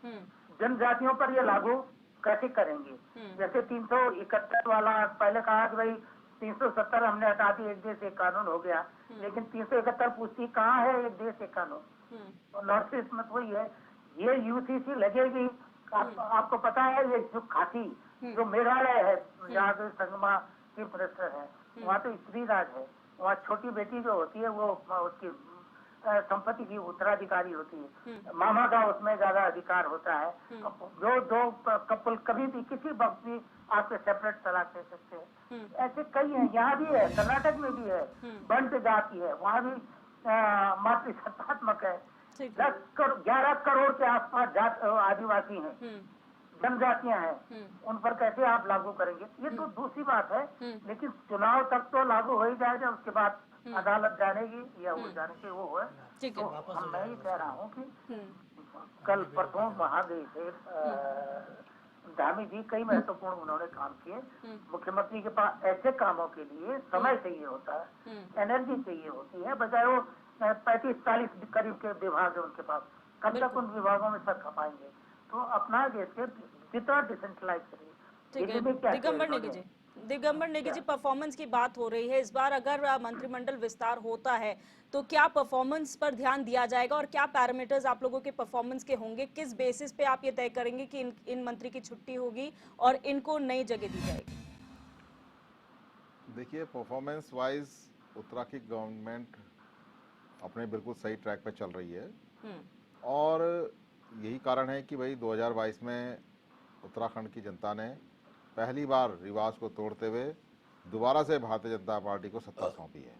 जनजातियों पर ये लागू कैसे करेंगे। जैसे 371 वाला पहले कहा कि भाई 370 हमने हटा दी, एक देश एक कानून हो गया, लेकिन 371 पूछती कहाँ है एक देश एक कानून? और नॉर्थ ईस्ट में वही है, ये यूसीसी लगेगी। आपको पता है ये जो खाती जो मेघालय है, जहाँ पे संगमा चीफ मिनिस्टर है, वहाँ तो स्त्री राज है, वहाँ छोटी बेटी जो होती है वो उसकी संपत्ति की उत्तराधिकारी होती है, मामा का उसमें ज्यादा अधिकार होता है। जो दो कपल कभी भी किसी वक्त भी आपके सेपरेट तलाक दे सकते हैं। ऐसे कई हैं, यहाँ भी है, कर्नाटक में भी है, बंट जाति है, वहाँ भी मातृसत्तात्मक है। 11 करोड़ के आसपास आदिवासी हैं, जनजातियां हैं, उन पर कैसे आप लागू करेंगे? ये तो दूसरी बात है, लेकिन चुनाव तक तो लागू हो ही जाएगा, उसके बाद अदालत जानेगी या वो जाने के वो है। तो मैं ही कह रहा हूँ कि कल परसों वहाँ गए थे धामी जी, कई महत्वपूर्ण उन्होंने काम किए। मुख्यमंत्री के पास ऐसे कामों के लिए समय चाहिए होता है, एनर्जी चाहिए होती है, बजाय वो 35-40 करीब के विभाग है उनके पास, कब तक उन विभागों में सब खपाएंगे? तो अपना जैसे जितना डिसेंट्रलाइज करिए।
ठीक है, दिगंबर नेगी जी, परफॉर्मेंस की बात हो रही है। इस बार अगर मंत्रिमंडल विस्तार होता है तो क्या परफॉर्मेंस पर ध्यान दिया जाएगा और क्या पैरामीटर्स आप लोगों के परफॉर्मेंस के होंगे? किस बेसिस पे आप ये तय करेंगे कि इन मंत्री की छुट्टी होगी और इनको नई जगह दी जाएगी?
देखिए, परफॉर्मेंस वाइज उत्तराखंड गवर्नमेंट अपने बिल्कुल सही ट्रैक पे चल रही है और यही कारण है कि भाई 2022 में उत्तराखंड की जनता ने पहली बार रिवाज को तोड़ते हुए दोबारा से भारतीय जनता पार्टी को सत्ता सौंपी है।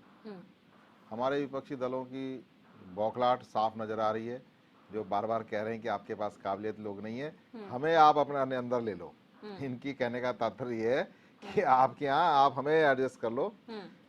हमारे विपक्षी दलों की बौखलाहट साफ नजर आ रही है, जो बार बार कह रहे हैं कि आपके पास काबिलियत लोग नहीं है, हमें आप अपने अंदर ले लो। इनकी कहने का तात्पर्य ये है कि आपके यहाँ आप हमें एडजस्ट कर लो,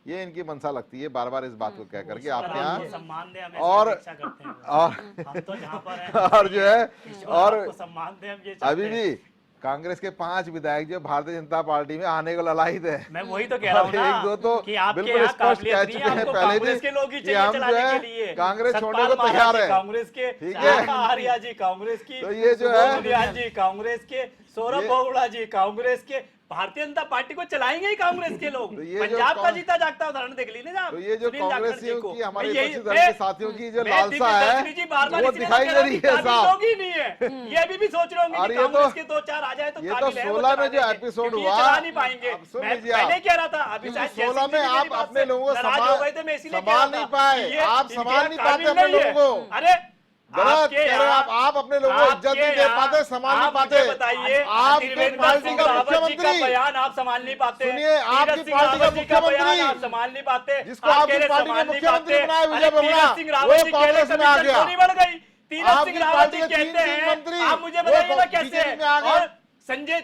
ये इनकी मंशा लगती है बार बार इस बात को कह करके आपके यहाँ।
सम्मान दे, हम
और
ऐसी अपेक्षा करते हैं। हम तो जहाँ पर हैं,
और जो है और
आपको सम्मान दे, हम ये चाहते
अभी भी कांग्रेस के 5 विधायक जो भारतीय जनता पार्टी में आने को ललायित है।
मैं वही तो कह रहा हूँ ना,
एक दो तो
कि आपके
बिल्कुल
यहाँ
स्पष्ट कह
काबिलियत
चुके
नहीं है,
हैं
हमको
पहले
कांग्रेस
भी
के लोग ही
कि
चाहिए
हम जो
चलाने
है
के लिए।
कांग्रेस छोड़ने
सतपाल
को तैयार है।
कांग्रेस के,
ठीक है,
आर्या जी कांग्रेस की,
तो ये जो है
सुबोध जी कांग्रेस के, सौरभ बोगड़ा जी कांग्रेस के, भारतीय जनता पार्टी को चलाएंगे ही कांग्रेस के लोग।
तो ये जो
पंजाब का जीता जागता उदाहरण देख लीजिए ना।
तो ये जो
सुनील जाखड़ जी
कांग्रेसियों
को।
की हमारे
मैं
विपक्षी दल के साथियों की जो
मैं
लालसा है
दिव्य दर्शनी जी बार-बार
वो
इसलिए
दिखाई
कह
दे
रहा
रही
हूं कि
है
काबिल
साहब।
लोग ही नहीं है। ये भी सोच रहे होंगे
और
कि
ये तो-
कांग्रेस के 2-4 आ जाए तो
ये तो
काबिल है वो
16 में जो
चलाने के,
एपिसोड
क्योंकि ये
हुआ,
चला नहीं पाएंगे।
अब सुन
मैं
लीजिए
पहले
आप।
कह रहा था, अभी
कि
शायद
16 में
जैसी
आप
मेरी बात
अपने
से
लोगों को
नाराज हो गए थे, मैं इसीलिए कह
संभाल
रहा
नहीं
था
पाए,
कि ये
आप
इनके
संभाल
यहाँ
नहीं पाते
काबिल
अपने
नहीं है।
लोगों को।
अरे
गलत
आपके
कह रहे हो
यहाँ-
आप अपने लोगों को इज्जत नहीं दे पाते, संभाल नहीं
आप
पाते।
मुझे बताइए,
आपके
त्रिवेंद्र
पार्टी
सिंह
का
रावत जी का
मुख्यमंत्री,
बयान आप संभाल नहीं पाते।
सुनिए, आपकी
तीरथ सिंह
पार्टी का
रावत जी का बयान
मुख्यमंत्री,
आप संभाल नहीं पाते।
जिसको
आप
आपकी
कह रहे
पार्टी ने
संभाल नहीं
मुख्यमंत्री
पाते।
बनाया, विजय
अरे
बहुगुणा,
तीरथ सिंह रावत
वो
जी कह रहे
कांग्रेस में
कभी
आ
चल
गया।
थोड़ी बढ़ गई। तीरथ
आपकी
सिंह रावत
पार्टी
जी
के
कहते
3
हैं,
मंत्री
आप मुझे बताइए ना कैसे
बीजेपी में आ गए।
और संजय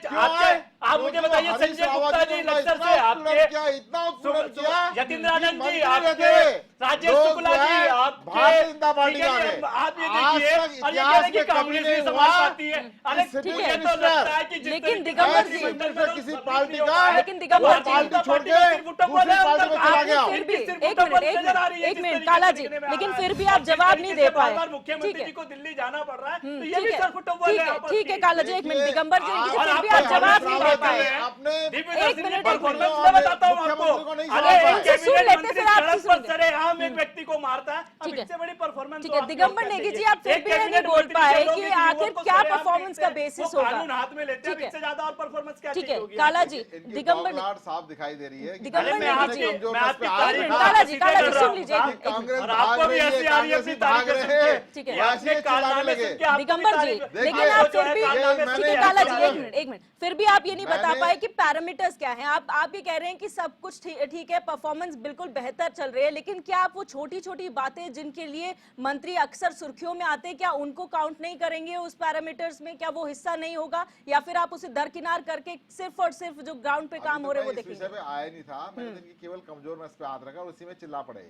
आप मुझे बताइए, संजय गुप्ता जी लक्सर से आपके,
इतना उत्पीड़न किया,
यतीन्द्र आनंद जी
मंत्री
आपके,
रहते,
राजेश
लोग
शुक्ला
जो
जी
है
आपके,
भारतीय जनता पार्टी
ठीक है,
में आ गए।
आप ये
आज
देखिए,
तक
और ये
इतिहास
कह रहे हैं कि
में कभी
कांग्रेस
नहीं
नहीं
हुआ
संभाल पाती है। अरे
कि सिटी
मुझे तो
मिनिस्टर,
लगता है कि जिस
लेकिन
तरीके
दिगंबर
से
जी-
मंत्रिमंडल
किसी
सम्मिलित
पार्टी
नहीं हो
का-
रहा है,
लेकिन दिगंबर
भारतीय
जी-
जनता
छोड़
पार्टी
के
में सिर्फ फुटबॉल
दूसरी
है,
पार्टी
उनका
में चला
काबिल
गया।
फिर भी
सिर्फ
एक
फुटबॉल
मिनट
नजर आ रही है,
एक
जिस
मिनट
तरीके
काला
से
जी,
दिखने में आ
लेकिन
रहा है।
फिर भी
और
आप
जिस
जवाब
तरीके
नहीं
से
दे पाए।
बार-बार मुख्यमंत्री
ठीक है,
जी को दिल्ली जाना पड़ रहा है, तो ये
ठीक
भी
है,
सर फुटबॉल
ठीक
है
है,
आपस
ठीक है
की।
काला जी, एक मिनट दिगंबर जी,
आप-
फिर भी
आपको
आप जवाब नहीं दे
आपने-
पाए।
आपने
एक
एक
मिनट,
परफॉर्मेंस
एक
मैं
मिनट।
बताता हूँ
मुख्यमंत्री को
आपको।
नहीं
अरे
समझ
एक
पाए।
सुन
कैबिनेट
लेते,
मंत्री
फिर आप
सड़क
सुन
पर
लेते।
सरेआम एक व्यक्ति को मारता है, अब
ठीक है।
इससे बड़ी परफॉर्मेंस
ठीक
तो
है,
आपकी
दिगंबर
और क्या
नेगी जी,
चाहिए?
आप फिर
एक
भी ये नहीं
कैबिनेट
बोल
मंत्री
पाए
के लोग
कि
इस युवक
आखिर
को
क्या
सरेआम
परफॉर्मेंस
पीटते
का
हैं,
बेसिस
वो
होगा।
कानून हाथ में लेते हैं,
ठीक है।
इससे ज्यादा और परफॉर्मेंस क्या
ठीक
चाहिए
है,
होगी?
काला जी,
इनकी
दिगंबर
बौखलाहट साफ दिखाई दे रही है कि
दिगंबर
अरे मैं
नेगी
आपकी
जी,
कमजोर
मैं
नस
आपकी
पे हाथ
तारीफ
रखा।
काला जी,
सीधे
काला जी,
कर रहा
सुन
हूँ।
लीजिए, एक मिनट,
कांग्रेस
और
भाग
आपको भी
रही है,
ऐसी आ रही है
कांग्रेस
अपनी
ही भाग
तारीफ
रहे हैं।
ठीक है।
ये आपके कारनामे
लगे।
सुन के आपको भी
दिगंबर जी,
तारीफ-
देखिए,
लेकिन
आपको
आप
जो
फिर
है
भी
कारनामे
मैंने
ठीक
सुन
है
के
काला
आपको
जी,
तारीफ-
एक मिनट, फिर भी आप ये नहीं बता
मैंने-
पाए कि पैरामीटर्स क्या हैं। आप ये कह रहे हैं कि सब कुछ ठीक है, परफॉर्मेंस बिल्कुल बेहतर चल रही है, लेकिन क्या आप वो छोटी छोटी बातें जिनके लिए मंत्री अक्सर सुर्खियों में आते हैं, क्या उनको काउंट नहीं करेंगे उस पैरामीटर्स में? क्या वो हिस्सा नहीं होगा, या फिर आप उसे दरकिनार करके सिर्फ और सिर्फ जो ग्राउंड पे काम हो रहे हैं वो
इस विषय
देखेंगे?
पे आया नहीं था, मैंने तो इनकी केवल कमजोर नस पे हाथ रखा और उसी में चिल्ला पड़े।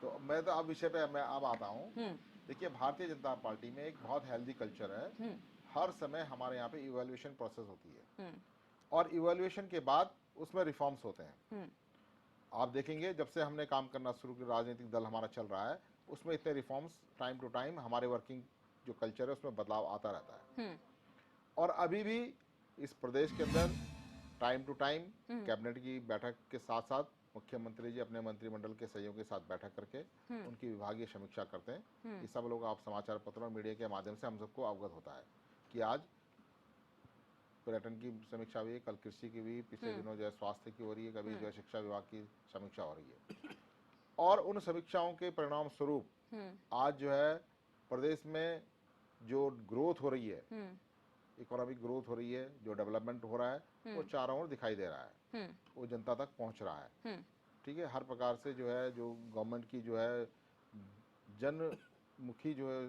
तो मैं तो अब विषय पे मैं अब आता हूँ। देखिए, भारतीय जनता पार्टी में एक बहुत हेल्दी कल्चर है। हर समय हमारे यहाँ पे इवैल्यूएशन प्रोसेस होती है और इवैल्यूएशन के बाद उसमें रिफॉर्म्स होते हैं। आप देखेंगे जब से हमने काम करना शुरू किया, राजनीतिक दल हमारा चल रहा है, उसमें इतने रिफॉर्म्स टाइम टू टाइम हमारे वर्किंग जो कल्चर है उसमें बदलाव आता रहता है। और अभी भी इस प्रदेश के अंदर टाइम टू टाइम कैबिनेट की बैठक के साथ साथ मुख्यमंत्री जी अपने मंत्रिमंडल के सहयोगी के साथ बैठक करके उनकी विभागीय समीक्षा करते हैं। ये सब लोग आप समाचार पत्रों और मीडिया के माध्यम से हम सबको अवगत होता है कि आज पर्यटन की समीक्षा हुई है, कल कृषि की हुई, पिछले दिनों जो है स्वास्थ्य की हो रही है, कभी जो है शिक्षा विभाग की समीक्षा हो रही है। और उन समीक्षाओं के परिणाम स्वरूप आज जो है प्रदेश में जो ग्रोथ हो रही है, इकोनॉमिक ग्रोथ हो रही है, जो डेवलपमेंट हो रहा है वो चारों ओर दिखाई दे रहा है, वो जनता तक पहुंच रहा है। ठीक है, हर प्रकार से जो है जो गवर्नमेंट की जो है जनमुखी जो है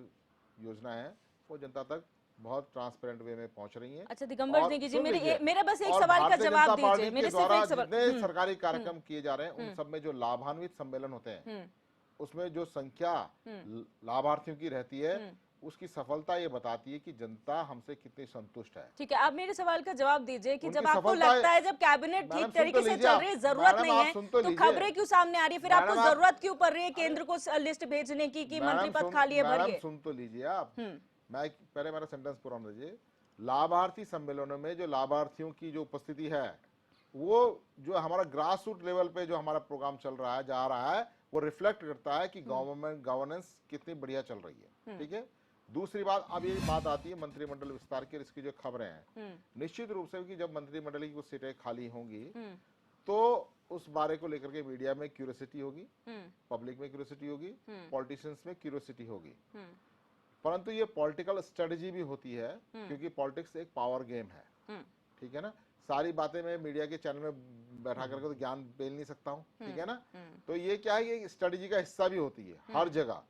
योजना है वो जनता तक बहुत ट्रांसपेरेंट वे में पहुंच रही है।
अच्छा दिगंबर
और
नेगी जी,
सुन लीजिए,
मेरा बस एक
और
सवाल का
भारतीय
जवाब
जनता
दीजिए,
पार्टी
मेरे
के
सिर्फ
द्वारा
एक सवाल।
जितने सरकारी कार्यक्रम किए जा रहे हैं उन सब में जो लाभान्वित सम्मेलन होते हैं उसमें जो संख्या लाभार्थियों की रहती है उसकी सफलता ये बताती है कि जनता हमसे कितनी संतुष्ट है।
ठीक है, आप मेरे सवाल का जवाब दीजिए कि
उनकी
जब आपको
सफलता
लगता है जब कैबिनेट
मैडम,
ठीक
सुन
तरीके
तो
से
लीजिए
चल
आप।
रही है, जरूरत
मैडम,
नहीं
आप
है,
सुन तो
तो
लीजिए।
खबरें क्यों सामने आ रही है? फिर आपको
मैडम, आप-
जरूरत क्यों पड़ रही है केंद्र को लिस्ट भेजने की कि मंत्री पद खाली है,
मैडम
भरिए?
सुन तो लीजिए आप। मैं पहले मेरा सेंटेंस पूरा होने दीजिए। लाभार्थी सम्मेलनों में जो लाभार्थियों की जो उपस्थिति है वो जो हमारा ग्रास रूट लेवल पे जो हमारा प्रोग्राम चल रहा है, जा रहा है, वो रिफ्लेक्ट करता है कि गवर्नमेंट गवर्नेंस कितनी बढ़िया चल रही है। ठीक है, दूसरी बात, अब ये बात आती है मंत्रिमंडल विस्तार की, इसकी जो खबरें हैं निश्चित रूप से कि जब मंत्रिमंडल की कुछ सीटें खाली होंगी तो उस बारे को लेकर के मीडिया में क्यूरियोसिटी होगी, पब्लिक में क्यूरियोसिटी होगी, पॉलिटिशियंस में क्यूरियोसिटी होगी। परंतु ये पॉलिटिकल स्ट्रेटजी भी होती है क्योंकि पॉलिटिक्स एक पावर गेम है। ठीक है ना, सारी बातें मैं मीडिया के चैनल में बैठा करके तो ज्ञान बेल नहीं सकता हूँ। ठीक है ना, तो ये क्या है, ये स्ट्रेटजी का हिस्सा भी होती है हर जगह,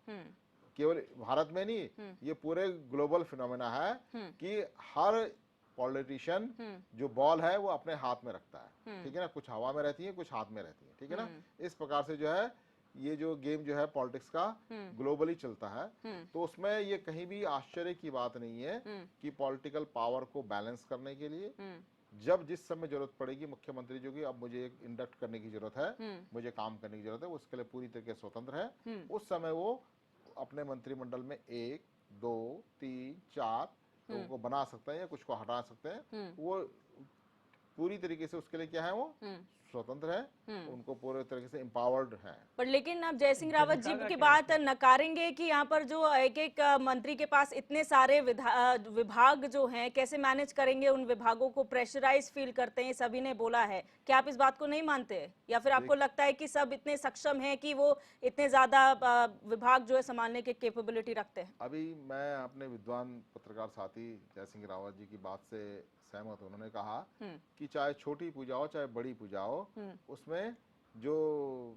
केवल भारत में नहीं, ये पूरे ग्लोबल फिनोमेना है कि हर पॉलिटिशियन जो बॉल है वो अपने हाथ में रखता है। ठीक है ना, कुछ हवा में रहती है, कुछ हाथ में रहती है। ठीक है ना, इस प्रकार से जो है ये जो गेम जो है पॉलिटिक्स का ग्लोबली चलता है। तो उसमें ये कहीं भी आश्चर्य की बात नहीं है कि पॉलिटिकल पावर को बैलेंस करने के लिए जब जिस समय जरूरत पड़ेगी मुख्यमंत्री जो कि अब मुझे एक इंडक्ट करने की जरूरत है, मुझे काम करने की जरूरत है, उसके लिए पूरी तरीके से स्वतंत्र है। उस समय वो अपने मंत्रिमंडल में 1, 2, 3, 4 लोगों को बना सकते हैं या कुछ को हटा सकते हैं। वो पूरी तरीके से उसके लिए क्या है, वो स्वतंत्र है, उनको पूरे तरीके से एम्पावर्ड है।
पर लेकिन अब जय सिंह रावत जी की बात नकारेंगे कि यहाँ पर जो एक एक मंत्री के पास इतने सारे विभाग जो हैं, कैसे मैनेज करेंगे उन विभागों को? प्रेशराइज फील करते हैं, सभी ने बोला है। क्या आप इस बात को नहीं मानते, या फिर आपको लगता है कि सब इतने सक्षम हैं कि वो इतने ज्यादा विभाग जो है संभालने के कैपेबिलिटी रखते हैं?
अभी मैं अपने विद्वान पत्रकार साथी जय सिंह रावत जी की बात से सहमत। उन्होंने कहा कि चाहे छोटी पूजा हो चाहे बड़ी पूजा हो, उसमें जो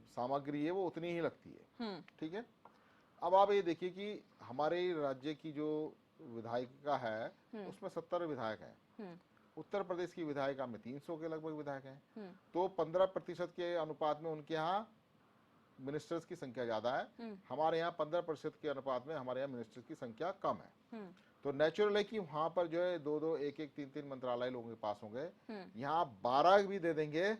सामग्री है वो उतनी ही लगती है। ठीक है, अब आप ये देखिए कि हमारे राज्य की जो विधायिका है उसमें 70 विधायक हैं। उत्तर प्रदेश की विधायिका में 300 के लगभग विधायक हैं। तो 15% के अनुपात में उनके यहाँ मिनिस्टर्स की संख्या ज्यादा है, हमारे यहाँ 15% के अनुपात में हमारे यहाँ मिनिस्टर्स की संख्या कम है। तो नेचुरल है कि वहां पर जो है 2-2, 1-1, 3-3 मंत्रालय लोगों के पास होंगे। यहाँ 12 भी दे देंगे,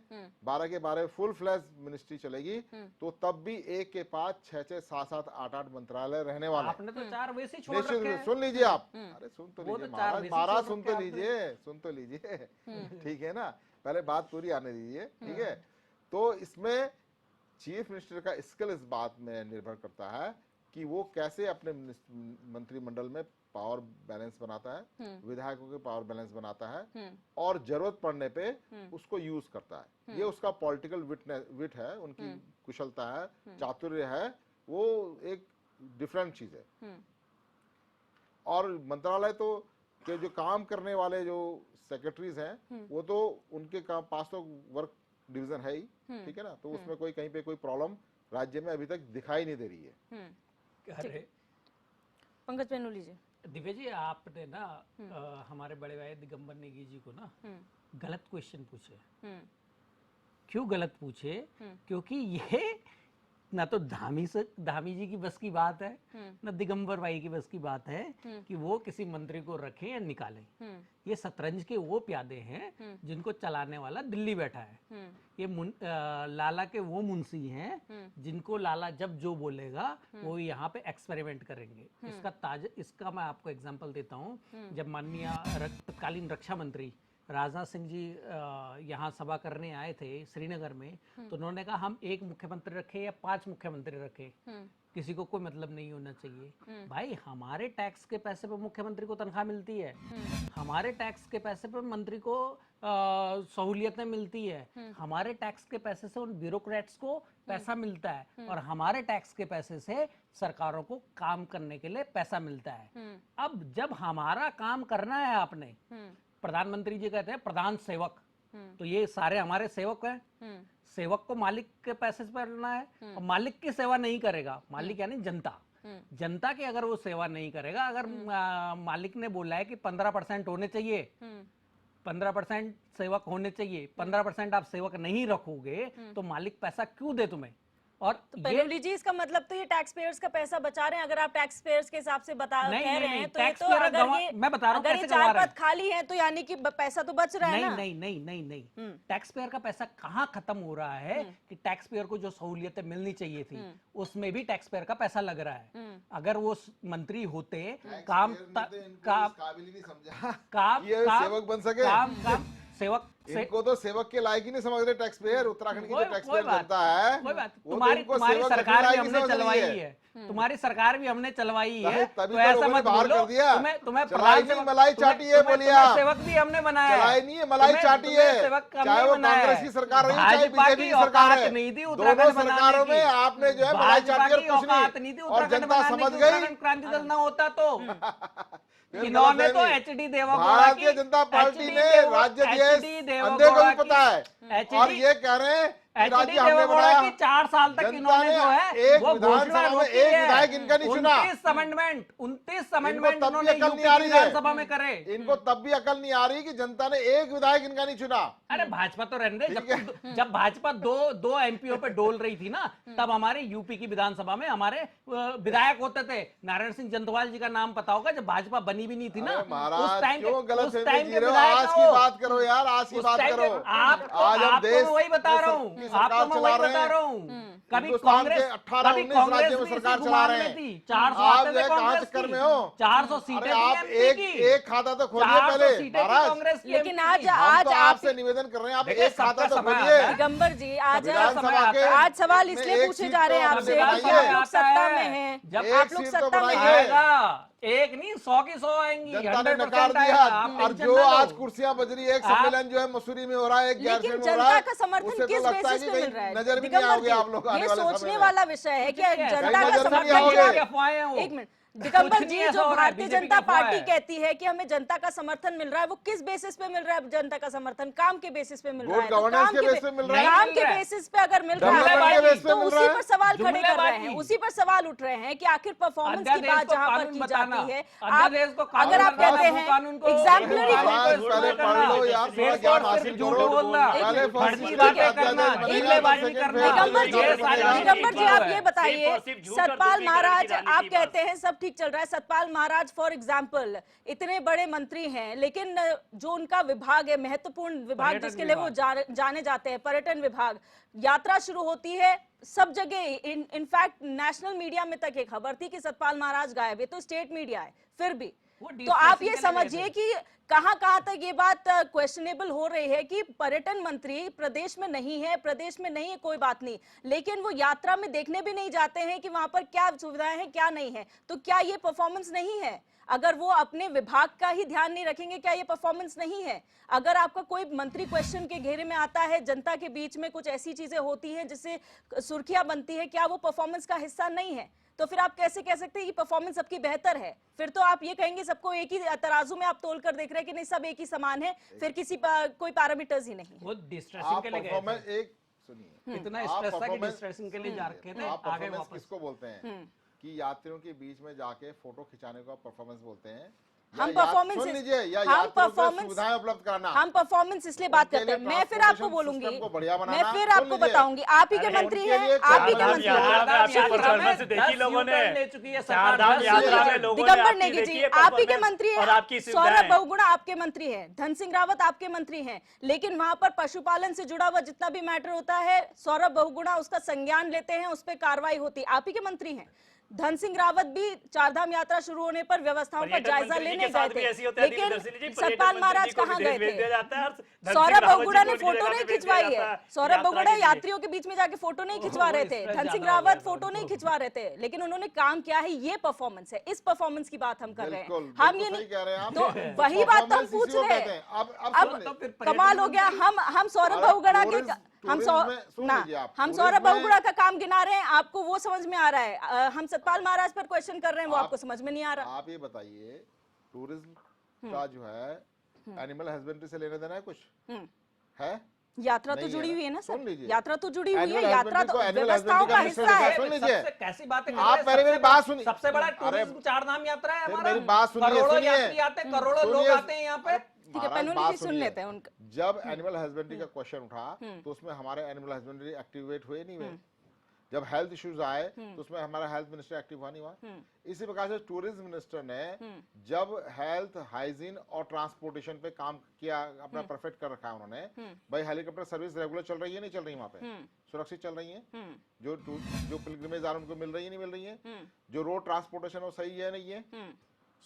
12 के 12 फुल फ्लैश मिनिस्ट्री चलेगी, तो तब भी एक के पास 6-6, 7-7, 8-8 मंत्रालय रहने वाले।
आपने तो 4 वैसे ही छोड़ रखे हैं।
सुन लीजिए आप, अरे सुन तो
वो
लीजिए
तो 4 वैसे ही
महाराज,
छोड़
सुन
रखे
तो
आपने।
लीजिए, सुन तो लीजिए। ठीक है ना, पहले बात पूरी आने दीजिए। ठीक है, तो इसमें चीफ मिनिस्टर का स्किल इस बात में निर्भर करता है कि वो कैसे अपने मंत्रिमंडल में पावर बैलेंस बनाता है, विधायकों के पावर बैलेंस बनाता है और जरूरत पड़ने पे उसको यूज करता है। ये उसका पॉलिटिकल विट है, उनकी कुशलता है, चातुर्य है, वो एक डिफरेंट चीज है। और मंत्रालय तो के जो काम करने वाले जो सेक्रेटरीज हैं वो तो उनके पास तो वर्क डिवीजन है ही। ठीक है ना, तो उसमें कोई कहीं पे कोई प्रॉब्लम राज्य में अभी तक दिखाई नहीं दे रही है।
अरे
पंकज बेनोली जी,
दिव्या जी, आपने ना हमारे बड़े भाई दिगंबर नेगी जी को ना गलत क्वेश्चन पूछे। क्यों गलत पूछे? क्योंकि ये ना तो धामी जी की बस की बात है, ना दिगंबर भाई की बस की बात है कि वो किसी मंत्री को रखें या निकालें। ये शतरंज के वो प्यादे हैं जिनको चलाने वाला दिल्ली बैठा है। ये लाला के वो मुंशी हैं जिनको लाला जब जो बोलेगा वो यहाँ पे एक्सपेरिमेंट करेंगे। इसका मैं आपको एग्जांपल देता हूँ। जब माननीय तत्कालीन रक्षा मंत्री राजनाथ सिंह जी यहाँ सभा करने आए थे श्रीनगर में, तो उन्होंने कहा हम 1 मुख्यमंत्री रखें या 5 मुख्यमंत्री रखें, किसी को कोई मतलब नहीं होना चाहिए। भाई, हमारे टैक्स के पैसे पर मुख्यमंत्री को तनख्वाह मिलती है, हमारे टैक्स के पैसे पर मंत्री को सहूलियतें मिलती है, हमारे टैक्स के पैसे से उन ब्यूरोक्रेट्स को पैसा मिलता है और हमारे टैक्स के पैसे से सरकारों को काम करने के लिए पैसा मिलता है। अब जब हमारा काम करना है आपने, प्रधानमंत्री जी कहते हैं प्रधान सेवक, तो ये सारे हमारे सेवक हैं। सेवक को मालिक के पैसे से करना है और मालिक की सेवा नहीं करेगा, मालिक यानी जनता, जनता की अगर वो सेवा नहीं करेगा, अगर मालिक ने बोला है कि 15% होने चाहिए, 15% सेवक होने चाहिए, 15% आप सेवक नहीं रखोगे तो मालिक पैसा क्यों दे तुम्हें? और
पेरोली जी, इसका मतलब तो ये टैक्स पेयर्स का पैसा बचा रहे हैं। अगर आप टैक्स पेयर्स के हिसाब से कह रहे हैं तो ये तो
मैं बता रहा हूं
अगर ये चार पद खाली हैं तो यानी कि पैसा तो बच रहा है ना।
नहीं, टैक्स पेयर का पैसा कहाँ खत्म हो रहा है कि टैक्स पेयर को जो सहूलियतें मिलनी चाहिए थी उसमें भी टैक्स पेयर का पैसा लग रहा है। अगर वो मंत्री होते काम
सेवक बन सके,
काम सेवक
इनको तो सेवक के लायक ही नहीं समझ रहे टैक्स पेयर। उत्तराखंड की जो टैक्स पेयर जनता है,
कोई बात,
वो तो
तुम्हारी
इनको
तुम्हारी
सेवक
सरकार भी
रखने
हमने
लायक ही
चलवाई
समझ रही
है, तुम्हारी सरकार भी हमने चलवाई है,
तभी
तो
तो
ऐसा
लोगों ने
मत
बाहर
बोलो।
कर दिया।
तुम्हें
चलाई नहीं, मलाई चाटी है, बोलिए आप।
सेवक भी हमने बनाया है,
चलाई नहीं है, मलाई चाटी है। चाहे वो कांग्रेस की सरकार रही, चाहे बीजेपी की सरकार है, दोनों सरकारों में आपने जो है मलाई चाटी और कुछ नहीं, और जनता समझ गई।
क्रांति दल ना होता तो इन्होंने तो एचडी देवेगौड़ा
भारतीय जनता पार्टी ने राज्य दिए, अंधे को भी पता है, और ये कह रहे हैं कि राज्य हमने बनाया।
4 साल तक इन्होंने जो है
एक
वो
विधानसभा में एक विधायक इनका नहीं चुना।
29 अमेंडमेंट
तब भी अकल नहीं आ रही है,
विधानसभा में करे।
इनको तब भी अकल नहीं आ रही कि जनता ने एक विधायक इनका नहीं चुना।
अरे भाजपा तो रहने दे, जब भाजपा दो एमपीओ पे डोल रही थी ना, तब हमारे यूपी की विधानसभा में हमारे विधायक होते थे। नारायण सिंह जंतवाल जी का नाम पता होगा, जब भाजपा बनी भी नहीं थी ना,
उस टाइम क्यों गलत फहमी जी रहे हो? आज की बात करो यार, आज की बात करो। आज हम देश
वही बता रहा हूँ, आपको मैं वही बता रहा हूँ। कभी कांग्रेस
18-19 राज्यों में सरकार चला रहे हैं,
400
आप
आते
जो
थे
है कहाँ
कांग्रेस
चक्कर
की,
में हो?
400 सीटें
अरे
थी
आप
एमपी की,
एक खाता तो खोलिए
400
पहले
सीटें थी
महाराज।
कांग्रेस की
लेकिन
एमपी की।
आज
तो आपसे निवेदन कर रहे हैं, आप एक खाता तो खोलिए।
दिगंबर जी, आज
विधानसभा के
आज सवाल इसलिए
एक
पूछे
सीट
जा रहे हैं
तो
आपसे
बनाइए।
कि आप लोग सत्ता में हैं,
जब
एक
आप लोग
सीट तो
सत्ता में
बनाइए।
हैं।
एक नहीं 100 की 100 आएंगी,
जनता ने
100%
नकार दिया।
आएगा, आप
और
टेंशन
जो
ना लो।
आज कुर्सियां बज रही है, एक सम्मेलन जो है मसूरी में हो रहा है, एक
लेकिन
गैरसैंण में हो रहा
जनता
है,
का समर्थन
उससे
किस
तो लगता है
बेसिस
कि
पे मिल
कहीं
रहा है?
नजर भी नहीं
दिगंबर
आओगे
जी,
आप लोग आने
ये
वाले
सोचने
समय में।
वाला विषय है कि
ठीक है,
जनता
कहीं
का
नजर भी नहीं
समर्थन
आओगे।
क्या
अफवाहें हैं वो।
एक मिनट, दिगंबर
कुछ
जी,
नहीं ऐसा
जो
हो रहा है,
भारतीय
बीजेपी
जनता
की अफवाह
पार्टी
है।
कहती है कि हमें जनता का समर्थन मिल रहा है, वो किस बेसिस पे मिल रहा है? जनता का समर्थन काम के बेसिस पे मिल रहा
गुड
है, तो
गवर्नेंस
काम
के बेस पे मिल रहा है।
काम
नहीं
के
मिल रहा है।
बेसिस पे अगर मिल रहा
जुमलेबाजी के
है
बेस पे
तो
मिल
उसी
रहा है।
पर सवाल खड़े कर रहे हैं,
जुमलेबाजी।
उसी पर सवाल उठ रहे हैं कि आखिर परफॉर्मेंस की
अध्यादेश
बात
को
जहां पर
कानून
की
बताना,
जाती है,
अध्यादेश को कानून
अगर आप
बताना,
कहते
वो
हैं
कानून को
एग्जाम्पलरी
महाराज पहले पढ़ लो यार, थोड़ा ज्ञान हासिल
झूठ
करो।
बोलना,
पहले
फर्जी बातें करना, जुमलेबाजी करना,
दिगंबर जी,
ये सारी
दिगंबर जी, आप ये
सिर्फ
बताइए,
और सिर्फ झूठ और
सतपाल
दुर्नीकरण
महाराज,
की राजनीति
आप
बस।
कहते हैं सब ठीक चल रहा है, सतपाल महाराज फॉर एग्जाम्पल इतने बड़े मंत्री हैं, लेकिन जो उनका विभाग है, महत्वपूर्ण विभाग
पर्यटन
जिसके लिए वो जाने जाते हैं, पर्यटन विभाग, यात्रा शुरू होती है सब जगह, इनफैक्ट नेशनल मीडिया में तक एक खबर थी कि सतपाल महाराज गायब है, तो स्टेट मीडिया है, फिर भी तो आप ये समझिए कि कहां तक ये बात क्वेश्चनेबल हो रही है कि पर्यटन मंत्री प्रदेश में नहीं है, प्रदेश में नहीं है, कोई बात नहीं, लेकिन वो यात्रा में देखने भी नहीं जाते हैं कि वहां पर क्या सुविधाएं हैं क्या नहीं है, तो क्या ये परफॉर्मेंस नहीं है? अगर वो अपने विभाग का ही ध्यान नहीं रखेंगे, क्या ये परफॉर्मेंस नहीं है? अगर आपका कोई मंत्री क्वेश्चन के घेरे में आता है, जनता के बीच में कुछ ऐसी चीजें होती हैं जिससे सुर्खियां बनती है, क्या वो परफॉर्मेंस का हिस्सा नहीं है? तो फिर आप कैसे कह सकते हैं कि परफॉर्मेंस सबकी बेहतर है? फिर तो आप ये कहेंगे सबको एक ही तराजू में आप तोल कर देख रहे हैं कि नहीं सब एक ही समान है, फिर किसी कोई पैरामीटर्स ही नहीं है।
वो डिस्ट्रेसिंग
आप
के लिए गए
परफॉर्मेंस
थे।
एक सुनिए,
इतना
आप
स्ट्रेस था कि
performance-
डिस्ट्रेसिंग के लिए जा रखे थे,
आप
आगे
परफॉर्मेंस
वापस।
किसको बोलते हैं? कि यात्रियों के बीच में जाके फोटो खिंचाने को परफॉर्मेंस बोलते हैं।
हम परफॉर्मेंस
सुन लीजिए, या
हम
यात्रियों को
परफॉर्मेंस
सुविधाएं उपलब्ध कराना।
हम परफॉर्मेंस इसलिए बात
उनके
करते हैं,
लिए
मैं फिर आपको
transportation
बोलूंगी,
system को बढ़िया
मैं
बनाना।
फिर
सुन
आपको
लीजिए।
बताऊंगी, आप ही के
अरे
मंत्री
उनके
हैं,
लिए
आप ही के
चारधाम
मंत्री
यात्रा
हैं।
में आपकी परफॉर्मेंस देखी लोगों ने,
ले चुकी है
चारधाम
सरकार,
यात्रा में लोगों ने
दिगंबर
आपकी
नेगी
देखी
जी,
है
आप ही के
performance
मंत्री
और
हैं,
आपकी
सौरभ
सुविधाएं।
बहुगुणा आपके मंत्री हैं, धन सिंह रावत आपके मंत्री हैं, लेकिन वहां पर पशुपालन से जुड़ा हुआ जितना भी मैटर होता है, सौरभ बहुगुणा उसका संज्ञान लेते हैं, उस पर कार्रवाई होती है, आप ही के मंत्री हैं। धन सिंह रावत भी चारधाम यात्रा शुरू होने पर व्यवस्थाओं का जायजा लेने गए थे, लेकिन सतपाल महाराज कहाँ गए थे? सौरभ बहुगुणा ने फोटो नहीं खिंचवाई है, सौरभ बहुगुणा यात्रियों के बीच में जाके फोटो नहीं खिंचवा रहे थे, धन सिंह रावत फोटो नहीं खिंचवा रहे थे, लेकिन उन्होंने काम किया है, ये परफॉर्मेंस है, इस परफॉर्मेंस की बात हम कर रहे हैं। हम ये नहीं
कह रहे हैं आप।
तो वही बात तो हम पूछ रहे हैं। अब कमाल हो गया, हम सौरभ बहुगुणा के
टूरिज्म में सुन
ना
लीजिए आप,
हम
टूरिज्म
सौरभ
में-
बहुगुणा का काम गिना रहे हैं, आपको वो समझ में आ रहा है। हम सतपाल महाराज पर क्वेश्चन कर रहे हैं, वो आपको समझ में नहीं आ रहा।
आप ये बताइए, टूरिज्म का जो है एनिमल हस्बेंड्री से लेने देना है कुछ है?
यात्रा तो
नहीं है
जुड़ी
ना?
हुई है ना
सुन
सर,
लीजिए।
यात्रा तो जुड़ी हुई है,
Animal
यात्रा
husbandry
तो
को animal
व्यवस्थाओं
husbandry
का
का
हिस्सा
मिनिस्टर
है।
सुन लीजिए।
सबसे कैसी बातें कर
आप
रहे हैं?
मेरी बात सुनिए।
सबसे बड़ा
अरे,
टूरिज्म चार धाम यात्रा है
फिर
हमारा।
मेरी बात सुनिए,
करोड़ों
सुनिए।
यात्री आते हैं, करोड़ों लोग
सुनिए।
आते हैं यहाँ पे।
ठीक है,
महाराज,
पेनोली
बात
जी सुन
सुनिए।
लेते हैं उनका।
जब एनिमल हस्बेंड्री का क्वेश्चन उठा तो उसमें हमारे एनिमल हस्बेंड्री एक्टिवेट हुए नहीं हुए? जब हेल्थ इश्यूज आए तो उसमें हमारा हेल्थ मिनिस्टर एक्टिव हुआ नहीं हुआ? इसी प्रकार से टूरिज्म मिनिस्टर ने जब हेल्थ, हाइजीन और ट्रांसपोर्टेशन पे काम किया, अपना परफेक्ट कर रखा है उन्होंने। भाई हेलीकॉप्टर सर्विस रेगुलर चल रही है, नहीं चल रही? वहां पे सुरक्षित चल रही है? जो पिलग्रिमेज आ रहे हैं उनको मिल रही है, नहीं मिल रही है? जो रोड ट्रांसपोर्टेशन वो सही है, नहीं है?